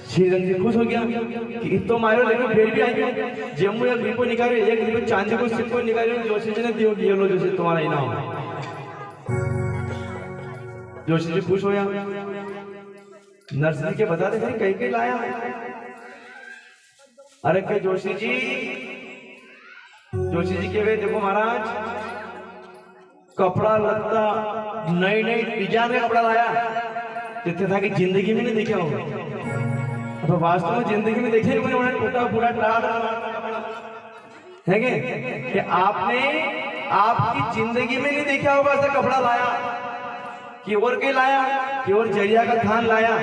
श्री रंग जी खुश हो गया कि इतो मारो लेकिन फिर भी आई जम्मू एक रिपो निकाले एक रिपो चांदी को सिक्को निकाले जोशी जी ने दियो ये लो जोशी तुम्हारा इनाम जोशी जी खुश होया नर्सरी के बता दे कहीं कहीं लाया अरे के जोशी जी के वे देखो महाराज कपड़ा लत्ता नई नई डिजाइन का कपड़ा लाया जितने था कि जिंदगी में नहीं देखा होगा तो वास्तव में जिंदगी में देखे मैंने टूटा फूटा टाट है कि आपने आपकी जिंदगी में नहीं देखा होगा ऐसा कपड़ा लाया कि और के लाया कि और जरिया का थान लाया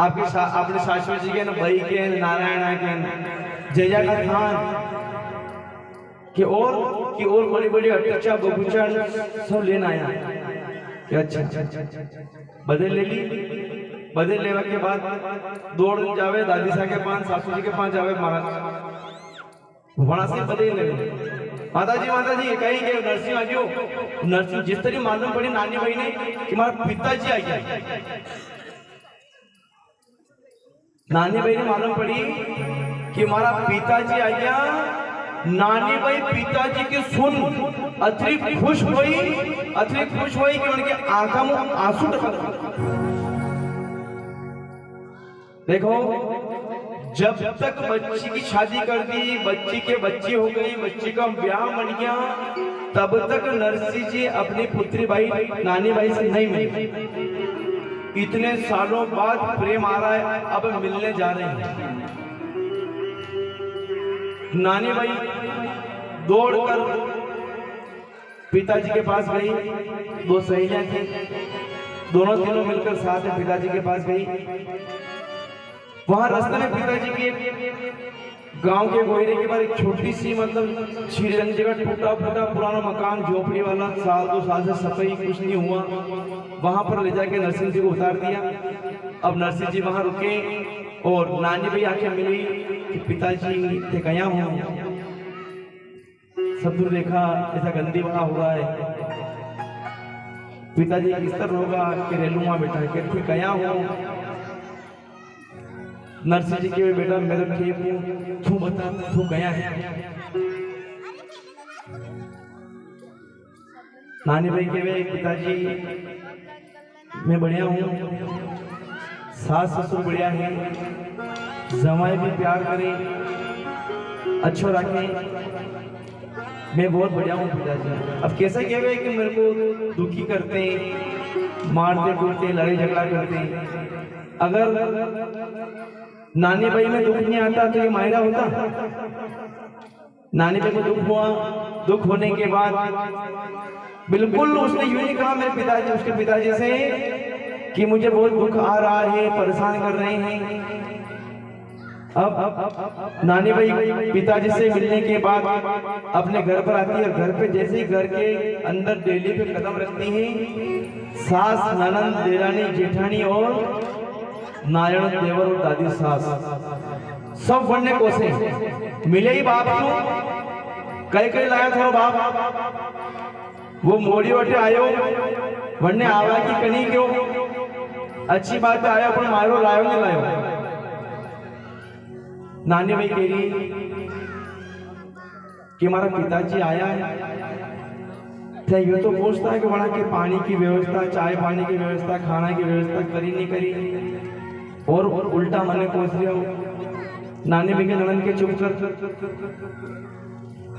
आपके अपने शाश्वत जी के भाई के नारायण के जरिया का थान कि और बड़ी बड़ी अटचा बगुचा सब लेना आया कि अच्छा बदल ले ली बदल लेवा के बाद दौड़ जावे दादी साहब के पास सासू जी के पास जावे महाराज वहां से बदल ले माता जी कहीं गए नरसिंह आ गयो नरसिंह जिस तरह मालूम पड़ी नानी भाई ने कि हमारा पिताजी आ गया नानी भाई ने मालूम पड़ी कि हमारा पिताजी आ गया नानी भाई पिताजी की सुन अतिरिक्त खुश हुई कि उनके आंखों में आंसू टपक देखो जब तक बच्ची की शादी कर दी बच्ची के बच्ची हो गई बच्ची का ब्याह बन गया तब तक नरसिंह जी अपनी पुत्री भाई नानी भाई से नहीं मिली इतने सालों बाद प्रेम आ रहा है अब मिलने जा रहे हैं नानी भाई दौड़कर पिताजी के पास गई दो सहेलियां थी दोनों तीनों मिलकर साथ में पिताजी के पास गई वहां रास्ते में पिताजी के गांव के गोयरे के बाद एक छोटी सी मतलब श्री रंग जी का टूटा फूटा पुराना मकान झोपड़ी वाला साल 2 साल से सफाई कुछ नहीं हुआ वहां पर ले जाके नरसिंह जी को उतार दिया अब नरसिंह जी वहां रुके और नानी भी आके मिली कि पिताजी थे गया हूं सब दूर देखा ऐसा गंदी बना हुआ है पिताजी किस तरह होगा कि रेलुआ बेटा के गया हूं नरसिंह जी के बेटा मेरे ठीक हूँ तू बता तू गया है नानी भाई के वे पिताजी मैं बढ़िया हूँ सास ससुर बढ़िया है जमाई भी प्यार करे अच्छो रखे मैं बहुत बढ़िया हूँ पिताजी अब कैसे कह रहे कि मेरे को दुखी करते मारते कूटते लड़ाई झगड़ा करते अगर नानी भाई में दुख नहीं आता तो ये मायरा होता नानी भाई को दुख हुआ दुख होने के बाद बिल्कुल उसने यूं नहीं कहा मेरे पिताजी उसके पिताजी से कि मुझे बहुत दुख आ रहा है परेशान कर रहे हैं अब नानी भाई पिताजी से मिलने के बाद अपने घर पर आती है और घर पे जैसे ही घर के अंदर डेली पे कदम रखती है सास ननंद देरानी जेठानी और नारायण देवर और दादी सास सब बनने को से मिले ही बाप को कई लाया था बाप वो मोड़ी वटे आयो वरने आवा की कनी क्यों अच्छी बात है आयो पर मारो लायो नहीं लायो नानी भाई कह रही कि हमारा पिताजी आया है ये तो पूछता है कि वहां के पानी की व्यवस्था चाय पानी की व्यवस्था खाना की व्यवस्था करी नहीं करी और उल्टा मने पूछ रहे हो नानी भाई के ननन के चुप कर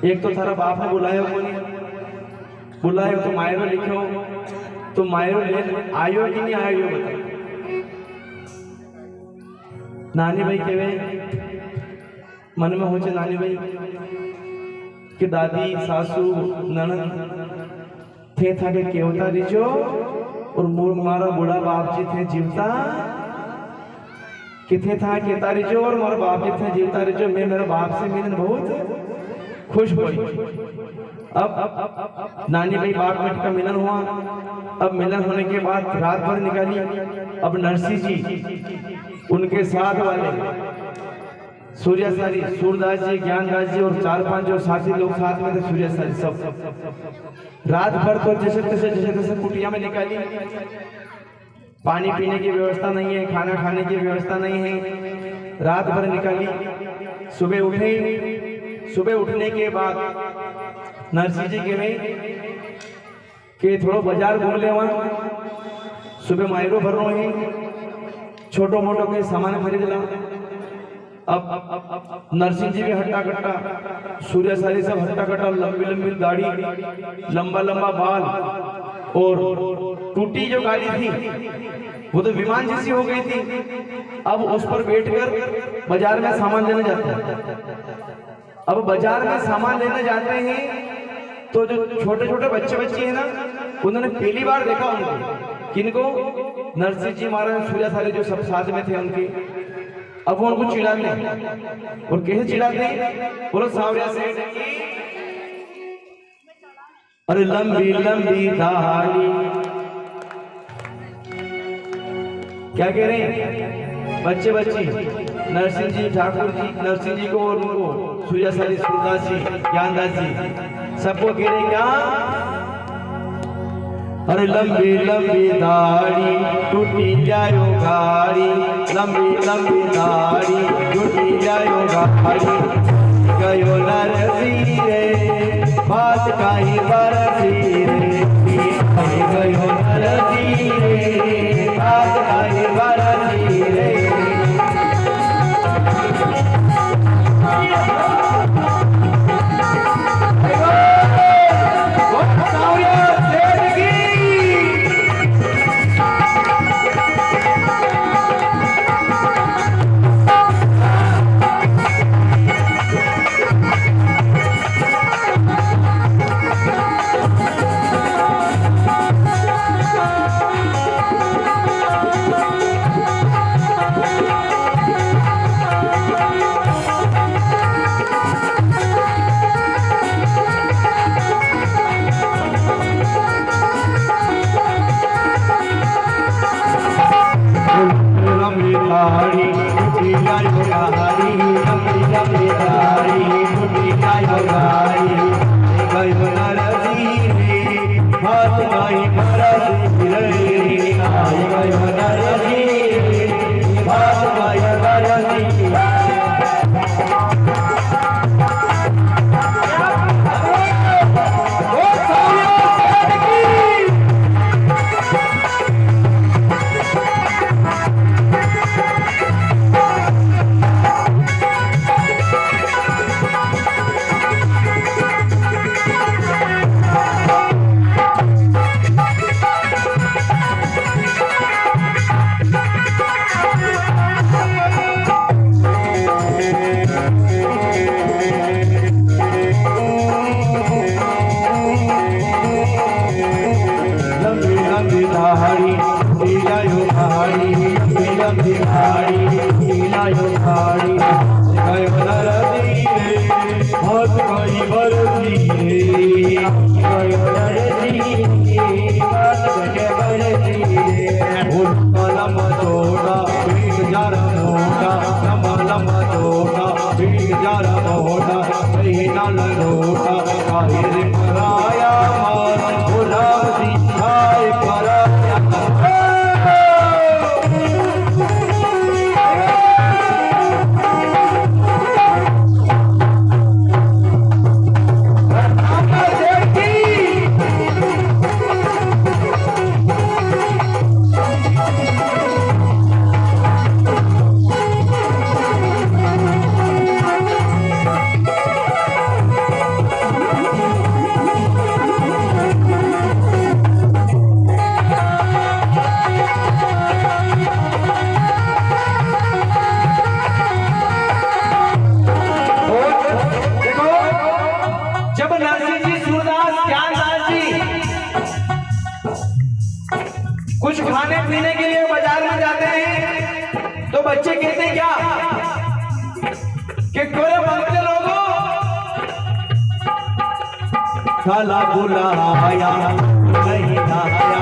एक तो थारा बाप ने बुलाया तो मायरो लिखो तो मायरो ले आयो कि नहीं आयो बता नानी भाई के वे मन में हो नानी भाई कि दादी सासू ननद थे था के केवता रिजो और मारा बूढ़ा बाप जी थे जीवता किथे था के तारी जो और मोर बाप जी थे जीवता रिजो। मैं मेरे बाप से मिलन बहुत खुश हुई। अब नानी भाई बाप बेट का मिलन हुआ। अब मिलन होने के बाद रात भर निकाली। अब नरसी जी उनके साथ वाले सूर्यासारी सूरदास जी ज्ञानदास जी और 4-5 जो साथी लोग साथ में थे सूर्यासारी सब रात भर तो जैसे तैसे कुटिया में निकाली। पानी पीने की व्यवस्था नहीं है, खाना खाने की व्यवस्था नहीं है। रात भर निकाली। सुबह उठे। सुबह उठने के बाद नरसिंह जी कहे कि थोड़ा बाजार घूम ले। वहां सुबह मायरो भरनो है, छोटो मोटो के सामान खरीद ला। अब नरसिंह जी भी हट्टा कट्टा, सूर्यासारी सब हट्टा कट्टा, लंबी लंबी दाढ़ी, लंबा लंबा बाल और टूटी जो गाड़ी थी वो तो विमान जैसी हो गई थी। अब उस पर बैठकर बाजार में सामान लेने जाते हैं। अब बाजार में सामान लेने जाते हैं तो जो छोटे छोटे बच्चे है ना, उन्होंने पहली बार देखा उनको। किनको? नरसिंह जी महाराज सूर्यासारी जो सब साथ में थे उनके। अब वो उनको चिढ़ाते और कैसे चिढ़ाते? बोलो सावरिया से अरे लंबी लंबी दाढ़ी। क्या कह रहे हैं बच्चे नरसिंह जी ठाकुर जी, नरसिंह जी को और उनको सूर्यासारी सूरदास जी ज्ञानदास जी सबको कह रहे क्या? अरे लंबी लंबी दाढ़ी टूटी जायो गाड़ी, लंबी लंबी दाढ़ी टूटी जायो गाड़ी। गयो नरसी रे बात काई बरसी रे, गयो नरसी रे बात काई बरसी रे। से कहते क्या कि कोरे मंत्र लोगों साला बुलाया नहीं आया,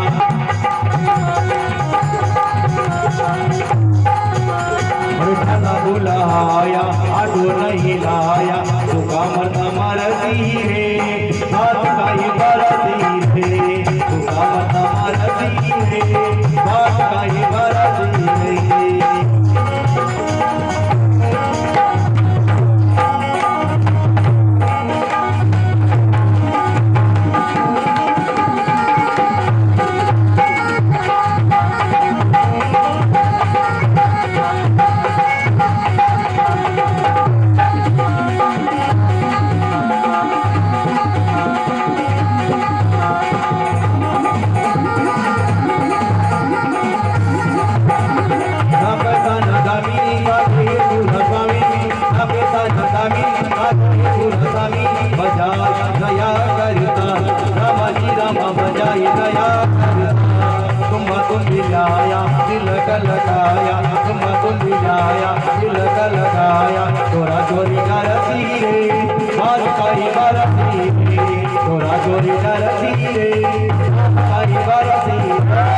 साला बुलाया आडो नहीं लाया, तू कामर मरती रे हाथ का ही बरती रे, तू कामर मरती रे हाथ का ही बरती रे। लगाया दिल का लगाया, तुम मिलाया दिल का लगाया, तोरा चोरी करती रे हाथ का ही बरती रे, तोरा चोरी करती रे हाथ का ही बरती रे।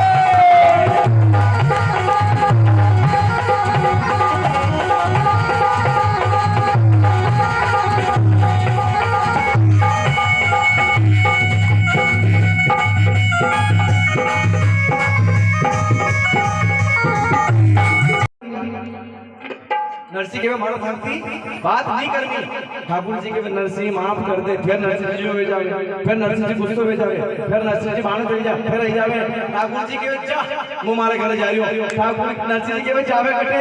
नरसिंह के मारो थकती बात नहीं करनी, ठाकुर जी के नरसिंह माफ कर दे, फिर नरसिंह जी हो जावे, फिर नरसिंह जी गुस्से हो जावे, फिर नरसिंह जी बाण चढ़ जा, फिर आई जावे ठाकुर जी के जा मुंह मारे घर जा रही हो, ठाकुर नरसिंह जी के जावे कटे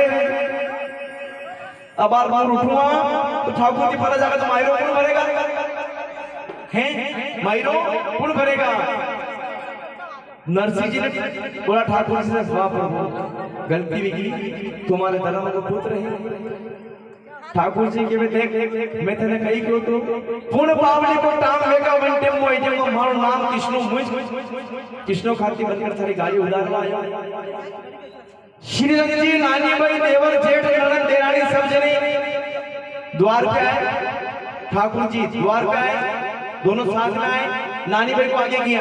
अब बार बार उठूंगा तो ठाकुर जी पर जाकर तो मायरो कौन भरेगा हैं, मायरो कौन भरेगा। नरसिंह जी ने बोला ठाकुर जी से वाह प्रभु गलती भी की, तुम्हारे धर्म का पुत्र है। ठाकुर जी के देख मैं तेने कही क्यों तो पूर्ण पावली को टाम लेगा वंटे मोई जे को मारो नाम कृष्ण मुझ कृष्ण खाती बनकर सारी गाड़ी उधार लाया। श्री रंग जी नानी भाई देवर जेठ ननद देरानी सब जने द्वार पे आए, ठाकुर जी द्वार पे आए, दोनों साथ में आए, नानी भाई को आगे किया।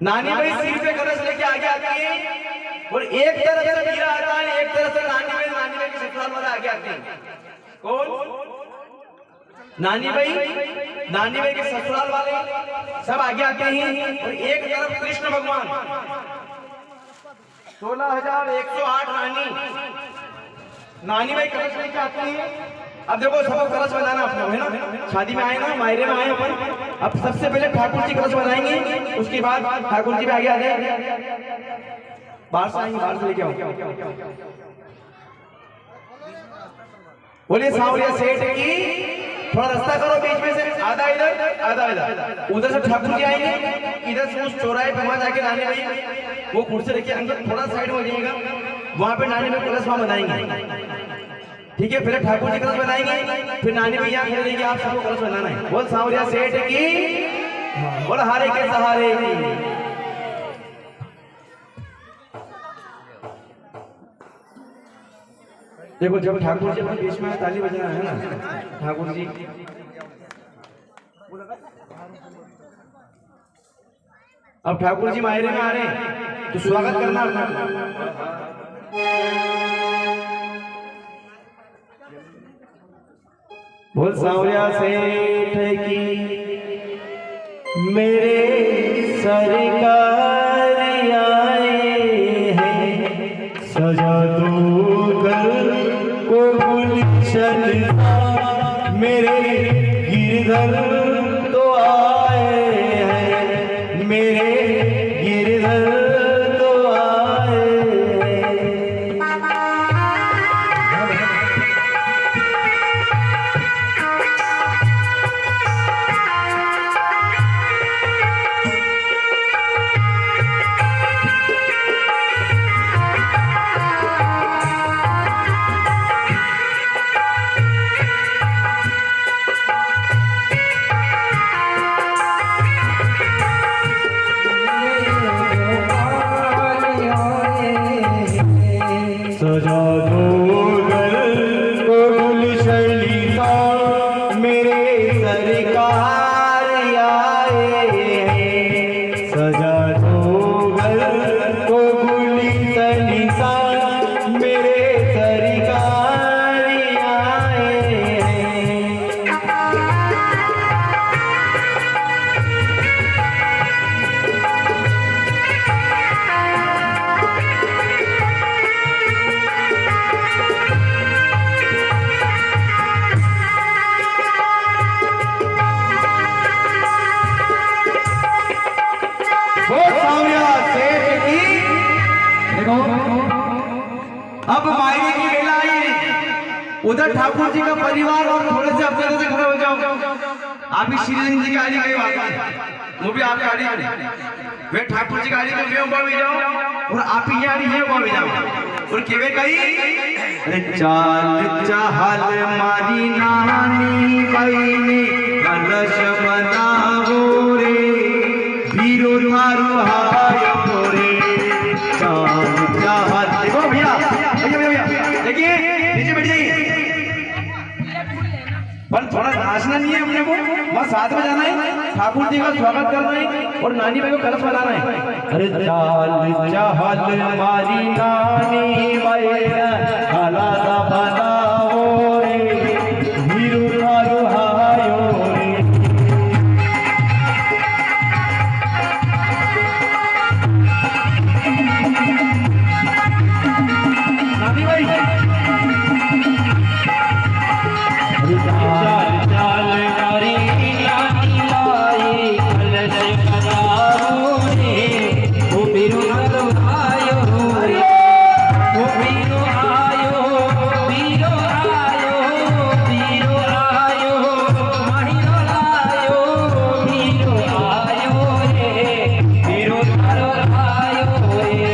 नानी भाई सिर पे कलश लेके आगे आती है और एक तरफ से मीरा आता है, एक तरफ से नानी भाई के ससुराल वाला आगे आते हैं। कौन? नानी भाई के ससुराल वाले सब आगे आते हैं और एक तरफ कृष्ण भगवान 16,108 नानी भाई कलश लेके आते हैं। अब देखो सबको कलश बनाना अपना है ना, शादी में आए ना, मायरे में आए अपन, अब सबसे पहले ठाकुर जी कलश बनाएंगे, उसके बाद ठाकुर जी भी आगे आ जाए, बाहर से आएंगे, बाहर से लेके आओ। बोलिए सांवरिया सेठ की, थोड़ा रास्ता करो बीच में से, आधा इधर आधा इधर, उधर से ठाकुर जी आएंगे, इधर से उस चौराहे पे वहां जाके नानी भाई वो कुर्सी रखिए अंदर, थोड़ा साइड हो जाइएगा, वहां पे नानी भाई कलश वहां बनाएंगे, ठीक है। पहले ठाकुर जी कलश बनाएंगे, फिर नानी भैया करेंगे, आप सबको कलश बनाना है। बोल सांवरिया सेठ की, बोल हारे के सहारे की। देखो जब ठाकुर जी अपने बीच में ताली बजाना है ना, ठाकुर जी अब ठाकुर जी मायरे में आ रहे हैं तो स्वागत करना अपना। बोल सांवरिया सेठ की, मेरे सरकार आए हैं, सजा दो घर को गुलशन, मेरे गिरधर तो आए हैं, मेरे गिरधर तो आए हैं। ठाकुर जी का परिवार और थोड़े से अपने से खड़े हो जाओ। आप ही श्री सिंह जी की आड़ी गए वो भी आपकी आड़ी वे ठाकुर जी की आड़ी में ऊपर भी जाओ और आप ही आड़ी है ऊपर भी जाओ और केवे कही अरे चाल चाहल मारी नानी बहिनी कलश बनावो रे वीरो थारो हाय तोरे चाल चाहल देखो भैया देखिए नीचे बैठ जाइए पर थोड़ा नाचना नहीं है अपने को वहाँ साथ में जाना है ठाकुर जी का स्वागत करना है और नानी भाई को कलश बनाना है अरे चाल चाहल मारी नानी मैया काला सा बनाओ रे वीरो थारो हायो रे नानी भाई चाल चाल मारी नानी माई कलश बनाओ रे वो वीरो थारो हायो रे वो वीरो आयो वीरो आयो वीरो आयो महिरो आयो वीरो आयो रे वीरो थारो आयो रे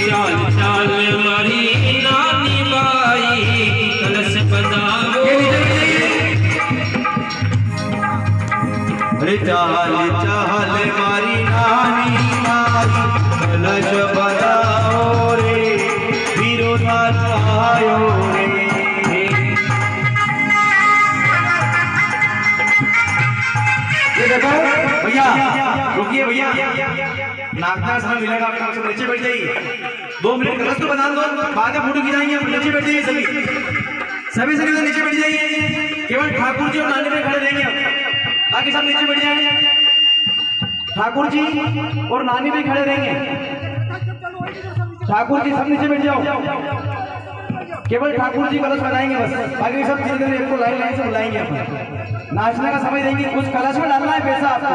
चाल चाल मारी नानी बाई कलश बजाओ अरे चाल चाल मारी नानी बाई कलश बजाओ रे वीरो थारो हायो रे ये देखो भैया रुकिए भैया नाचना समय मिलेगा आपको सब नीचे बैठ जाइए 2 मिनट कलश तो बना दो बाद में फोटो खिंचाएंगे नीचे बैठ जाइए सभी नीचे बैठ जाइए केवल ठाकुर जी और नानी भाई खड़े रहेंगे बाकी सब नीचे बैठ जाएंगे ठाकुर जी और नानी भाई खड़े रहेंगे ठाकुर जी सब नीचे बैठ जाओ केवल ठाकुर जी कलश बनाएंगे बस बाकी सब धीरे धीरे एक को लाइन लाइन से बुलाएंगे अपन नाचने का समय देंगे कुछ कलश में डालना है पैसा आपको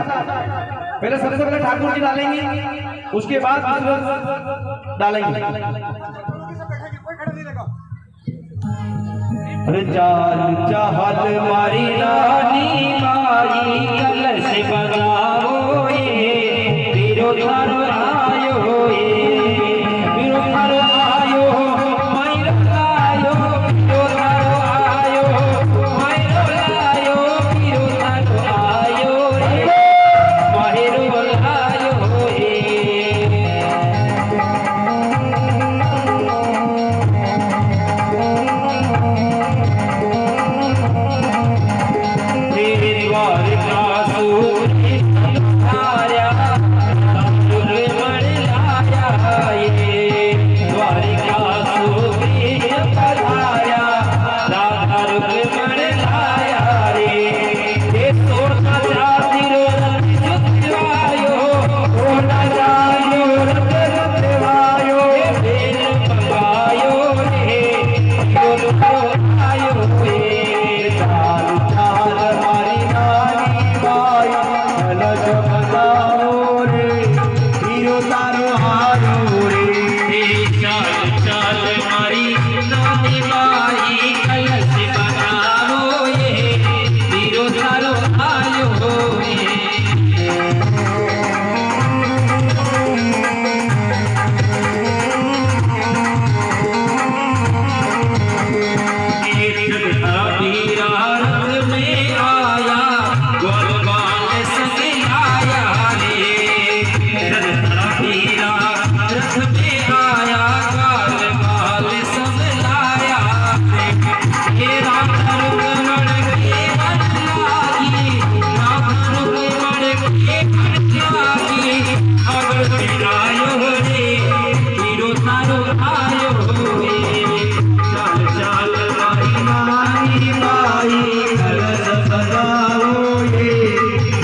पहले सबसे पहले ठाकुर जी डालेंगे उसके बाद डालेंगे अरे चाल चाहल मारी नानी माई कलश बजाओ ये वीरो थारो आयो ये वीरो थारो आयो महिरो आयो वीरो थारो आयो महिरो आयो वीरो थारो आयो रे महिरो आयो रे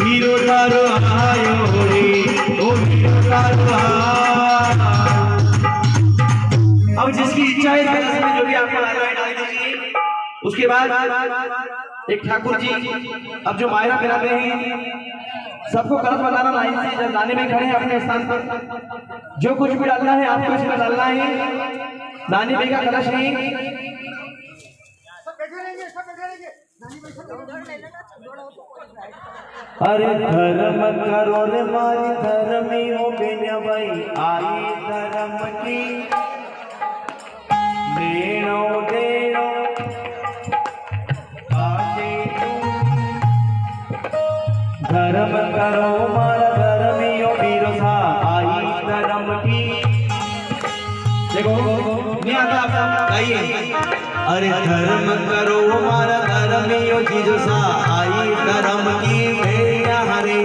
वीरो उसके बाद एक ठाकुर जी अब जो मायरा पिलाते हैं, सबको कलश बनाना लाइन से जब लाने में खड़े हैं अपने स्थान पर। जो कुछ भी डालना है आपको इसमें डालना है, दानी बेगा कलश नहीं। अरे धर्म करो रे मारी धर्मी हो बेनिया भाई, आई धर्म की लेनो देनो आजे धर्म करो मारा धर्मी हो बीरो सा, आई धर्म की। देखो नहीं आता आपका गाइए। अरे धर्म करो हमारा धर्म यो जीजो सा, आई धर्म की भैया हरे।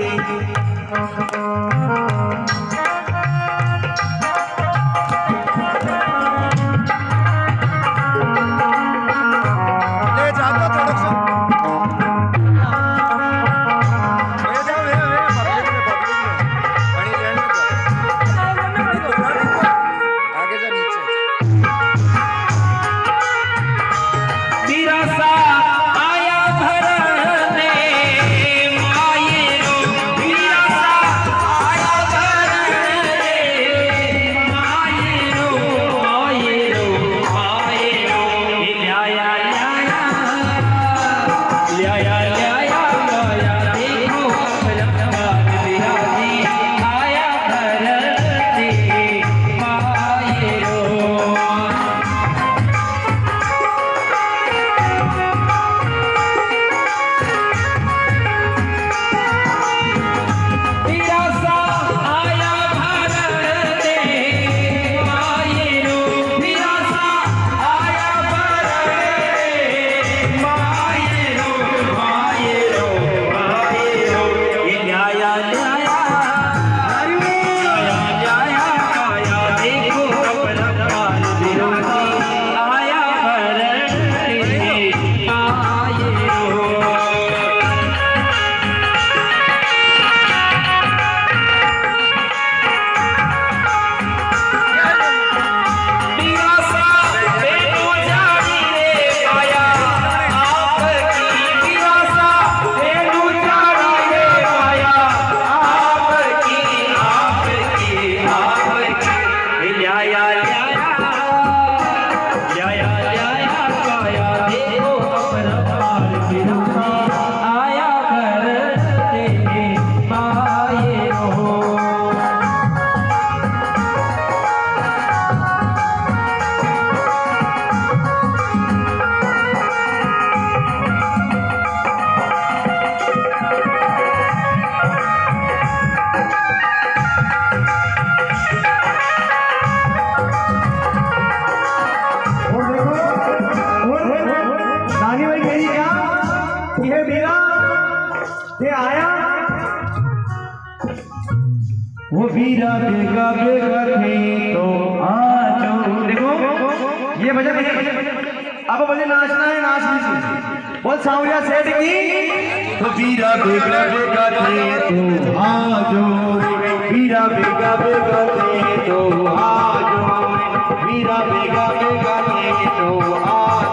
वो वीरा बेगा बेगा थे तो आजो। देखो ये भजन अब मुझे नाचना है, नाच लीजिए। बोल सावरिया सेठ की। तो वीरा बेगा बेगा थे तो आजो, वीरा बेगा बेगा थे तो आजो, वीरा बेगा बेगा थे तो आजो।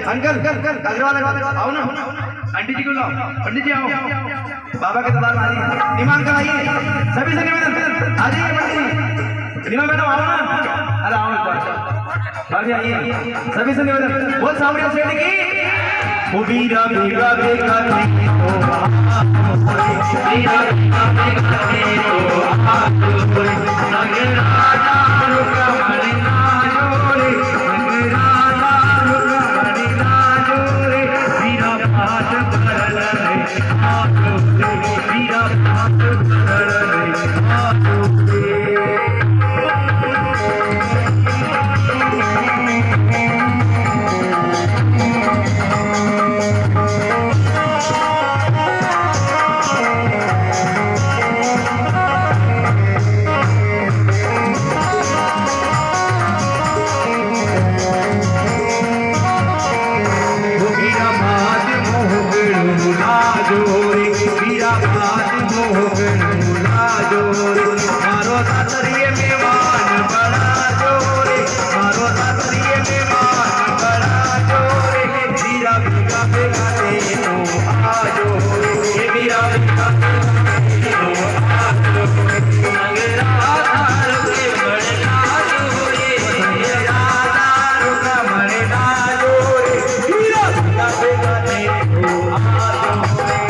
अंकल अग्रवाल आओ ना, पंडित जी को लाओ, पंडित जी आओ, बाबा के दरबार में आइए, निमान कर आइए, सभी से निवेदन आ जाइए पंडित जी। रीमा मैडम आओ ना, अरे आओ एक बार, अभी आइए सभी से निवेदन, बोल सामरिया सेठ की। ओ वीरा बेगा बेगा नहीं तो वीरा बेगा बेगा नहीं तो संग राजा रुका मरे ना जोरे, संग राजा रुका मरे ना जोरे, वीरा बात करल रे आजो रे, वीरा बात करल रे आजो रे। मारो दातरिये मेवान बड़ा जोरे, मारो दातरिये मेवान बड़ा जोरे, वीरा बेगा बेगा दे तो आजो रे, वीरा बेगा बेगा दे तो आजो रे, संग राधा रुके मरे ना जोरे, संग राधा रुका मरे ना जोरे, वीरा बेगा बेगा दे तो आजो रे।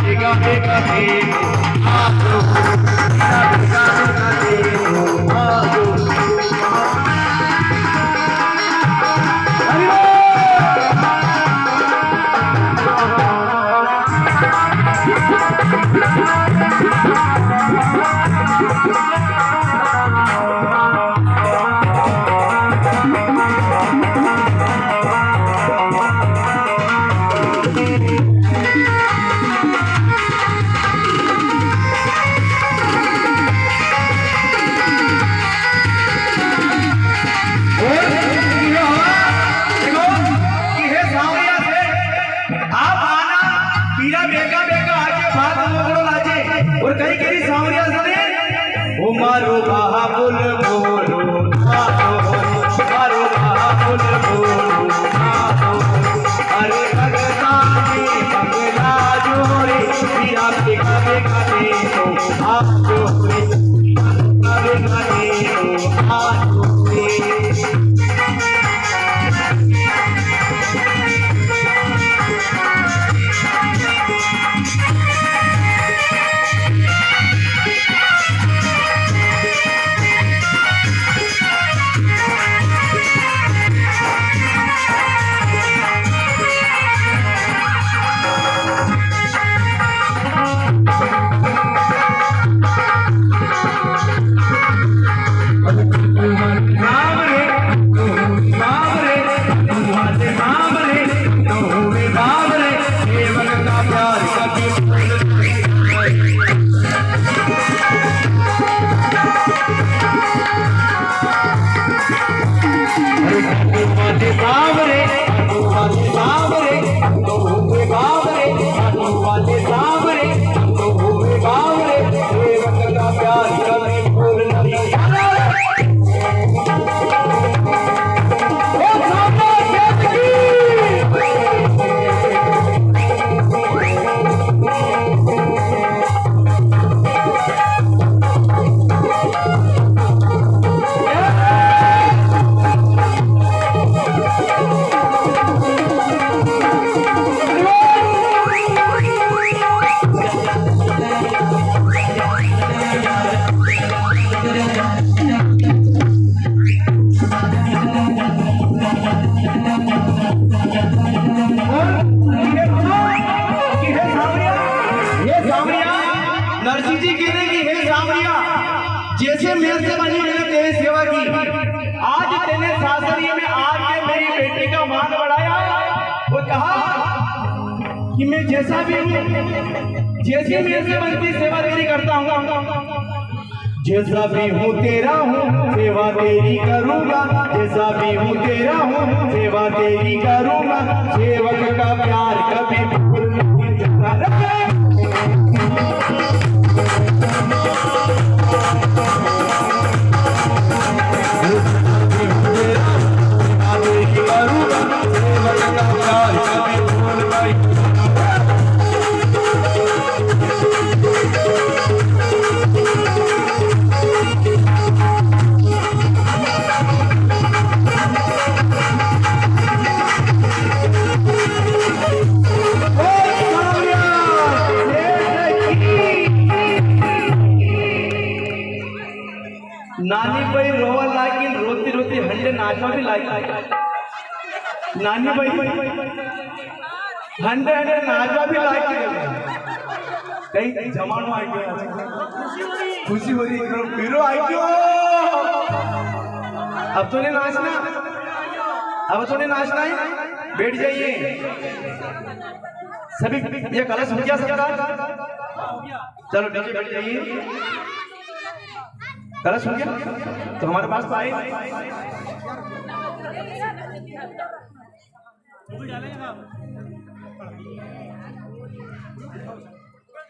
बेगा बेगा दे तो आजो, वीरा बेगा बेगा दे तो आजो। और कहीं कहीं सावरिया सुने, ओ मारो बाबुल बोलो मारो बाबुल बोलो अरे भगतानी बंगला जोरे, वीरा बेगा बेगा दे तो आजो रे, बेगा बेगा दे तो आजो रे। नरसिंह जी कहने की हे सावरिया, जैसे मेरे से बनी मैंने तेरी सेवा की, आज तेने सासरी में आके मेरी बेटी का मान बढ़ाया और कहा कि मैं जैसा भी हूँ, जैसी मेरे से बनती सेवा तेरी करता हूँ, जैसा भी हूँ तेरा हूँ सेवा तेरी करूँगा, जैसा भी हूँ तेरा हूँ सेवा तेरी करूँगा, सेवक का प्यार कभी भूल नहीं जाता। नानी भाई रोवा लागी, रोती रोती हंडे नाचवा भी लागी। नानी भाई हंडे हंडे नाचवा भी लागी। कहीं जमानो आ गया, खुशी हो रही, फिरो आ गयो। अब तो नहीं नाचना, अब तो नहीं नाचना है, बैठ जाइए सभी। ये कलश हो गया सबका, चलो नीचे बैठ जाइए। कलश हो गया तो हमारे पास तो आए।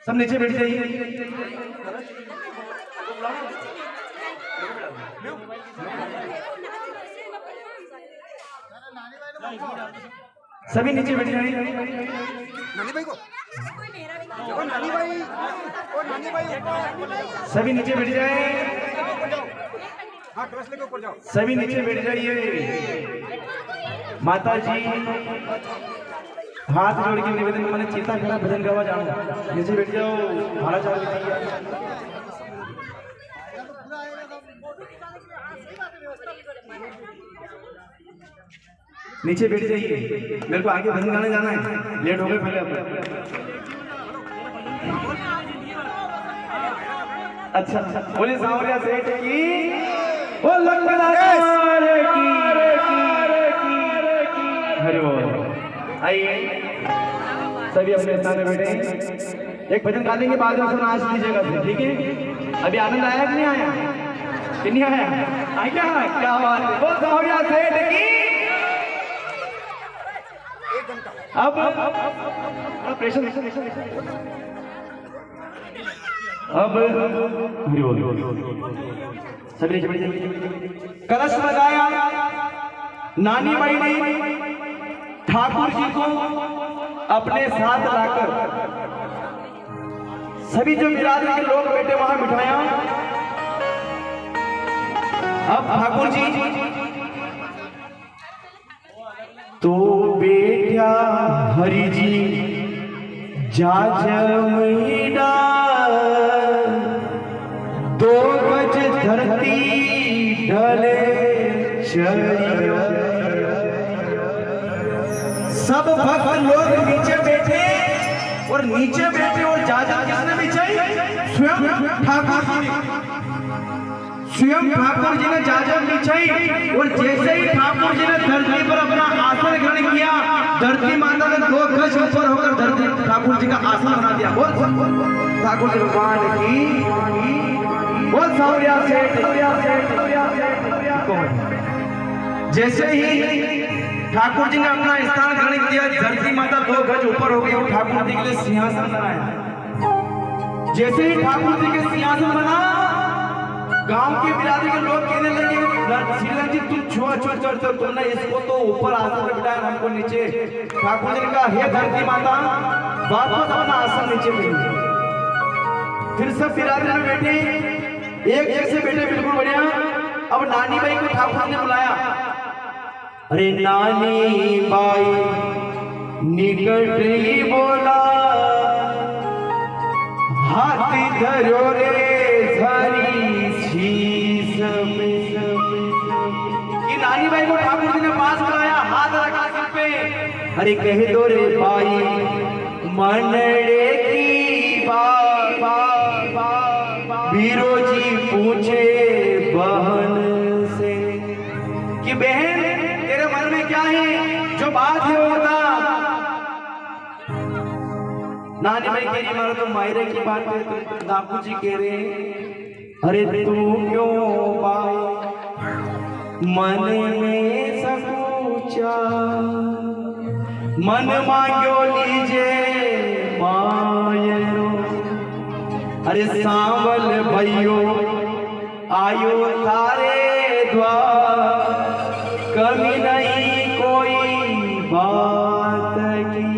सब नीचे बैठ जाइए। सभी नीचे बैठ जाइए। नानी भाई को नानी भाई सभी नीचे बैठ जाए। हाँ ड्रेस लेके ऊपर जाओ। सभी नीचे बैठ जाइए। माता जी हाथ जोड़ के निवेदन, मैंने चेता करा भजन गावा जाऊंगा, नीचे बैठ जाओ। भाड़ा चाल नीचे बैठ जाइए, मेरे को आगे भजन गाने जाना है, लेट हो गए पहले। अच्छा बोले सावरिया सेठ की, ओ लंगदार की हरि बोल। आइए सभी अपने स्थान में बैठे, एक भजन गा देंगे, बाद में सुना नाच लीजिएगा, ठीक है? अभी आनंद आया कि नहीं आया? कि नहीं आया? आ गया, क्या बात है। ओ सावरिया सेठ की। अब प्रेशर अब सभी कलश लगाया। नानी माई ने ठाकुर जी को अपने साथ लाकर सभी जो बिरादरी के लोग बैठे वहां बिठाया। अब ठाकुर जी तो बेटा हरि जी जाजमीना, 2 गज धरती ढले शरीर। सब भक्त लोग नीचे बैठे, और नीचे बैठे और जाजा किसने बिछाई? स्वयं ठाकुर जी। स्वयं ठाकुर जी ने जाजम बिछाई, और जैसे ही ठाकुर जी ने धरती पर अपना आसन ग्रहण किया, धरती माता ने 2 गज ऊपर होकर धरती ठाकुर जी का आसन बना दिया। बोल ठाकुर जी भगवान की। बोल सावरिया सेठ। जैसे ही ठाकुर जी ने अपना स्थान ग्रहण किया, धरती माता 2 गज ऊपर हो गई और ठाकुर जी के लिए सिंहासन बनाया। जैसे ही ठाकुर जी के सिंहासन बना, गांव के बिरादरी के लोग कहने लगे, श्रीलंग जी तुम छोड़ तुमने इसको तो ऊपर आसन पे बिठाया, हमको नीचे। ठाकुर जी ने कहा, हे धरती माता, वापस अपना आसन नीचे बैठिए। फिर सब बिरादरी में बैठे, एक जैसे बैठे, बिल्कुल बढ़िया। अब नानी बाई को ठाकुर ने बुलाया। अरे नानी बाई निकट ही बोला, हाथी धरो रे धरी शीश में। कि नानी बाई को ठाकुर जी ने पास बुलाया, हाथ रखा सिर पे। अरे कह दो रे भाई मनड़े की बात, बीरो जी पूछे बहन से। बहन तेरे मन में क्या है, जो बात है वो बता। नानी भाई कह रही मारो तो मायरे की बात है, तो बापू जी कह रहे अरे तू क्यों बाई मन में सपूचा, मन मांगो लीजे मायरो। अरे सांवल भैयो आयो तारे द्वार, कमी नहीं कोई बात की।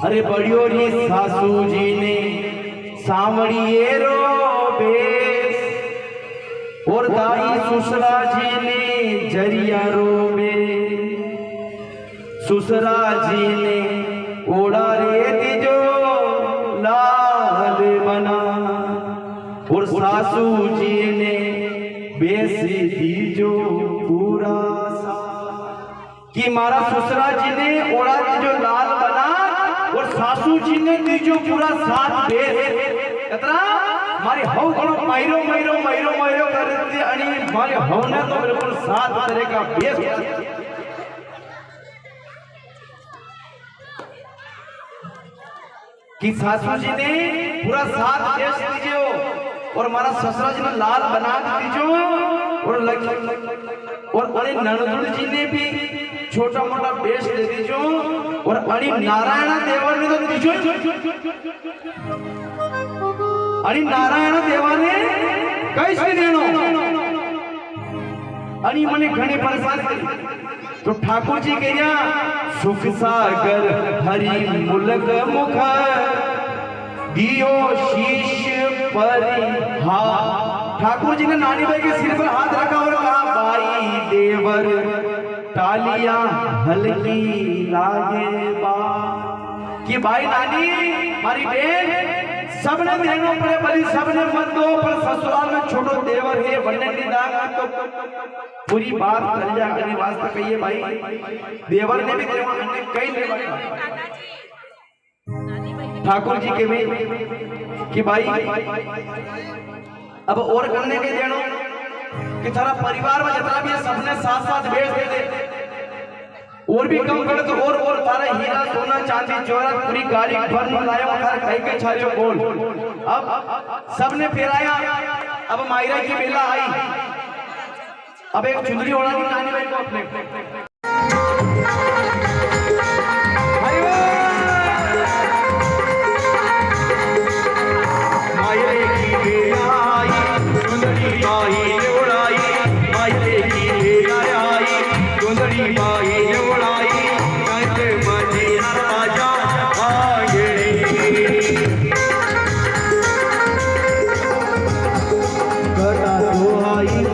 अरे बड़ियो री सासू जी ने सांवड़िए रो बेस, और दाई सुसरा जी ने जरिया रो बे। सुसरा जी ने ओड़ा रे दिजो लाल बना, और सासू जी ने बेसी दीजो पूरा सा। कि मारा ससुरा जी ने ओड़ा दीजो लाल बना, और सासू जी ने दीजो पूरा साथ बेस। कतरा मारी हव घणो मायरो मायरो मायरो मायरो करते आणि मारे हव ने तो बिल्कुल साथ तरह का बेस। कि सासू जी ने पूरा साथ देश दीजियो, और हमारा ससुरा जी ने लाल बना दीजियो, और अरे ननदुड़ जी ने भी छोटा मोटा बेश दे दीजियो, और अरे नारायण देवर ने तो दीजियो। अरे नारायण देवा ने कैसे देनो, अरे मने घणी परेशान करी। तो ठाकुर जी कहिया सुख सागर हरि मुलक मुख, दियो शीश पर हाथ। ठाकुर जी ने नानी भाई के सिर पर हाथ रखा और कहा भाई देवर तालियां हल्की लागे बा। कि भाई नानी मारी बहन सबने देनो पड़े भली सबने मत दो, पर ससुराल में छोटो देवर है बनने की दाग तो पूरी बात करिया करने वास्ते कहिए भाई। देवर ने भी देवा अन्य कई देवर ठाकुर जी के में कि भाई अब और करने के देनो कि थारा परिवार में जितना भी है सबने साथ साथ भेज दे दे, और भी कम करे तो और थारा हीरा सोना चांदी जवाहरात पूरी गाड़ी भर लाया थारा कहीं के छारियो बोल। अब सबने फेराया, अब मायरा की बेला आई, अब एक चुंदरी ओढ़ानी नानी भाई को अपने। मायरे की बेला आई, चुंदरी बाई ओढ़ाई, मायरे की बेला आई, चुंदरी बाई ओढ़ाई, कहते मजी राजा आए। कटा दुहाई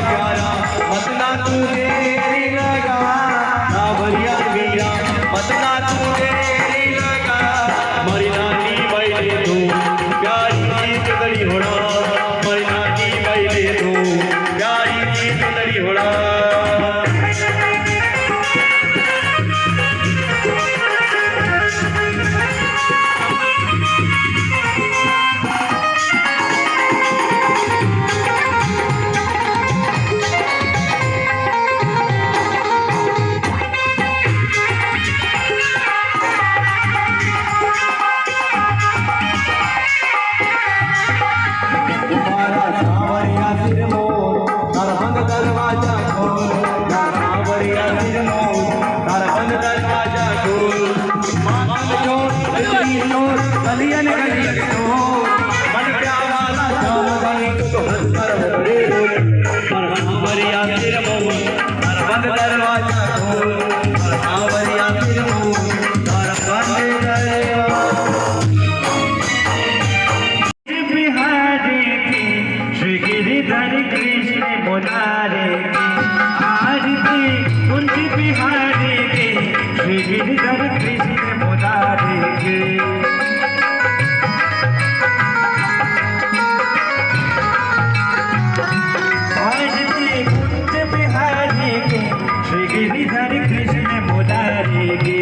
प्यारा मतना तू मेरी किशोर गलियन गलियन शोर मन प्यावाला श्याम गाई तो हंसर होरे रोल पर हमारिया तेरे मोह हर बंद दरवाजा खोल पर हमारिया तेरे मोह हर बंद दरवाजा बिहारी की श्री गिरिधर कृष्ण मुरारे की आरती कुंज बिहारी की श्री गिरिधर कृष्ण मुरारे की आरती कुंज बिहारी की श्री गिरिधर कृष्ण मुरारे की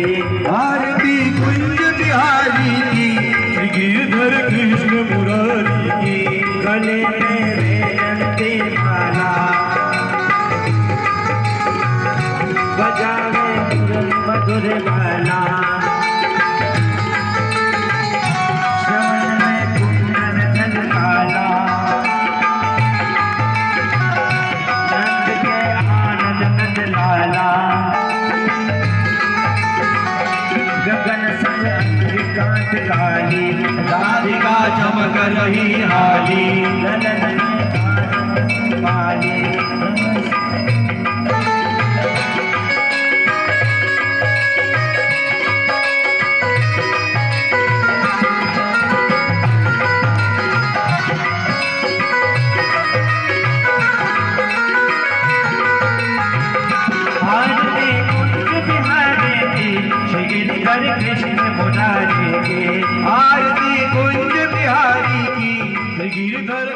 आरती कुंज बिहारी की श्री गिरिधर कृष्ण मुरारी की गले में वेदंती माला बजावे मधुर माला श्रवण में कुंदन झलकाला नंद के आनंद नंद लाला गगन संग अंतरिकांत काली राधिका चमक रही हाली ललन पाली कृष्ण मुरारी के आरती कुंज बिहारी की श्री गिरिधर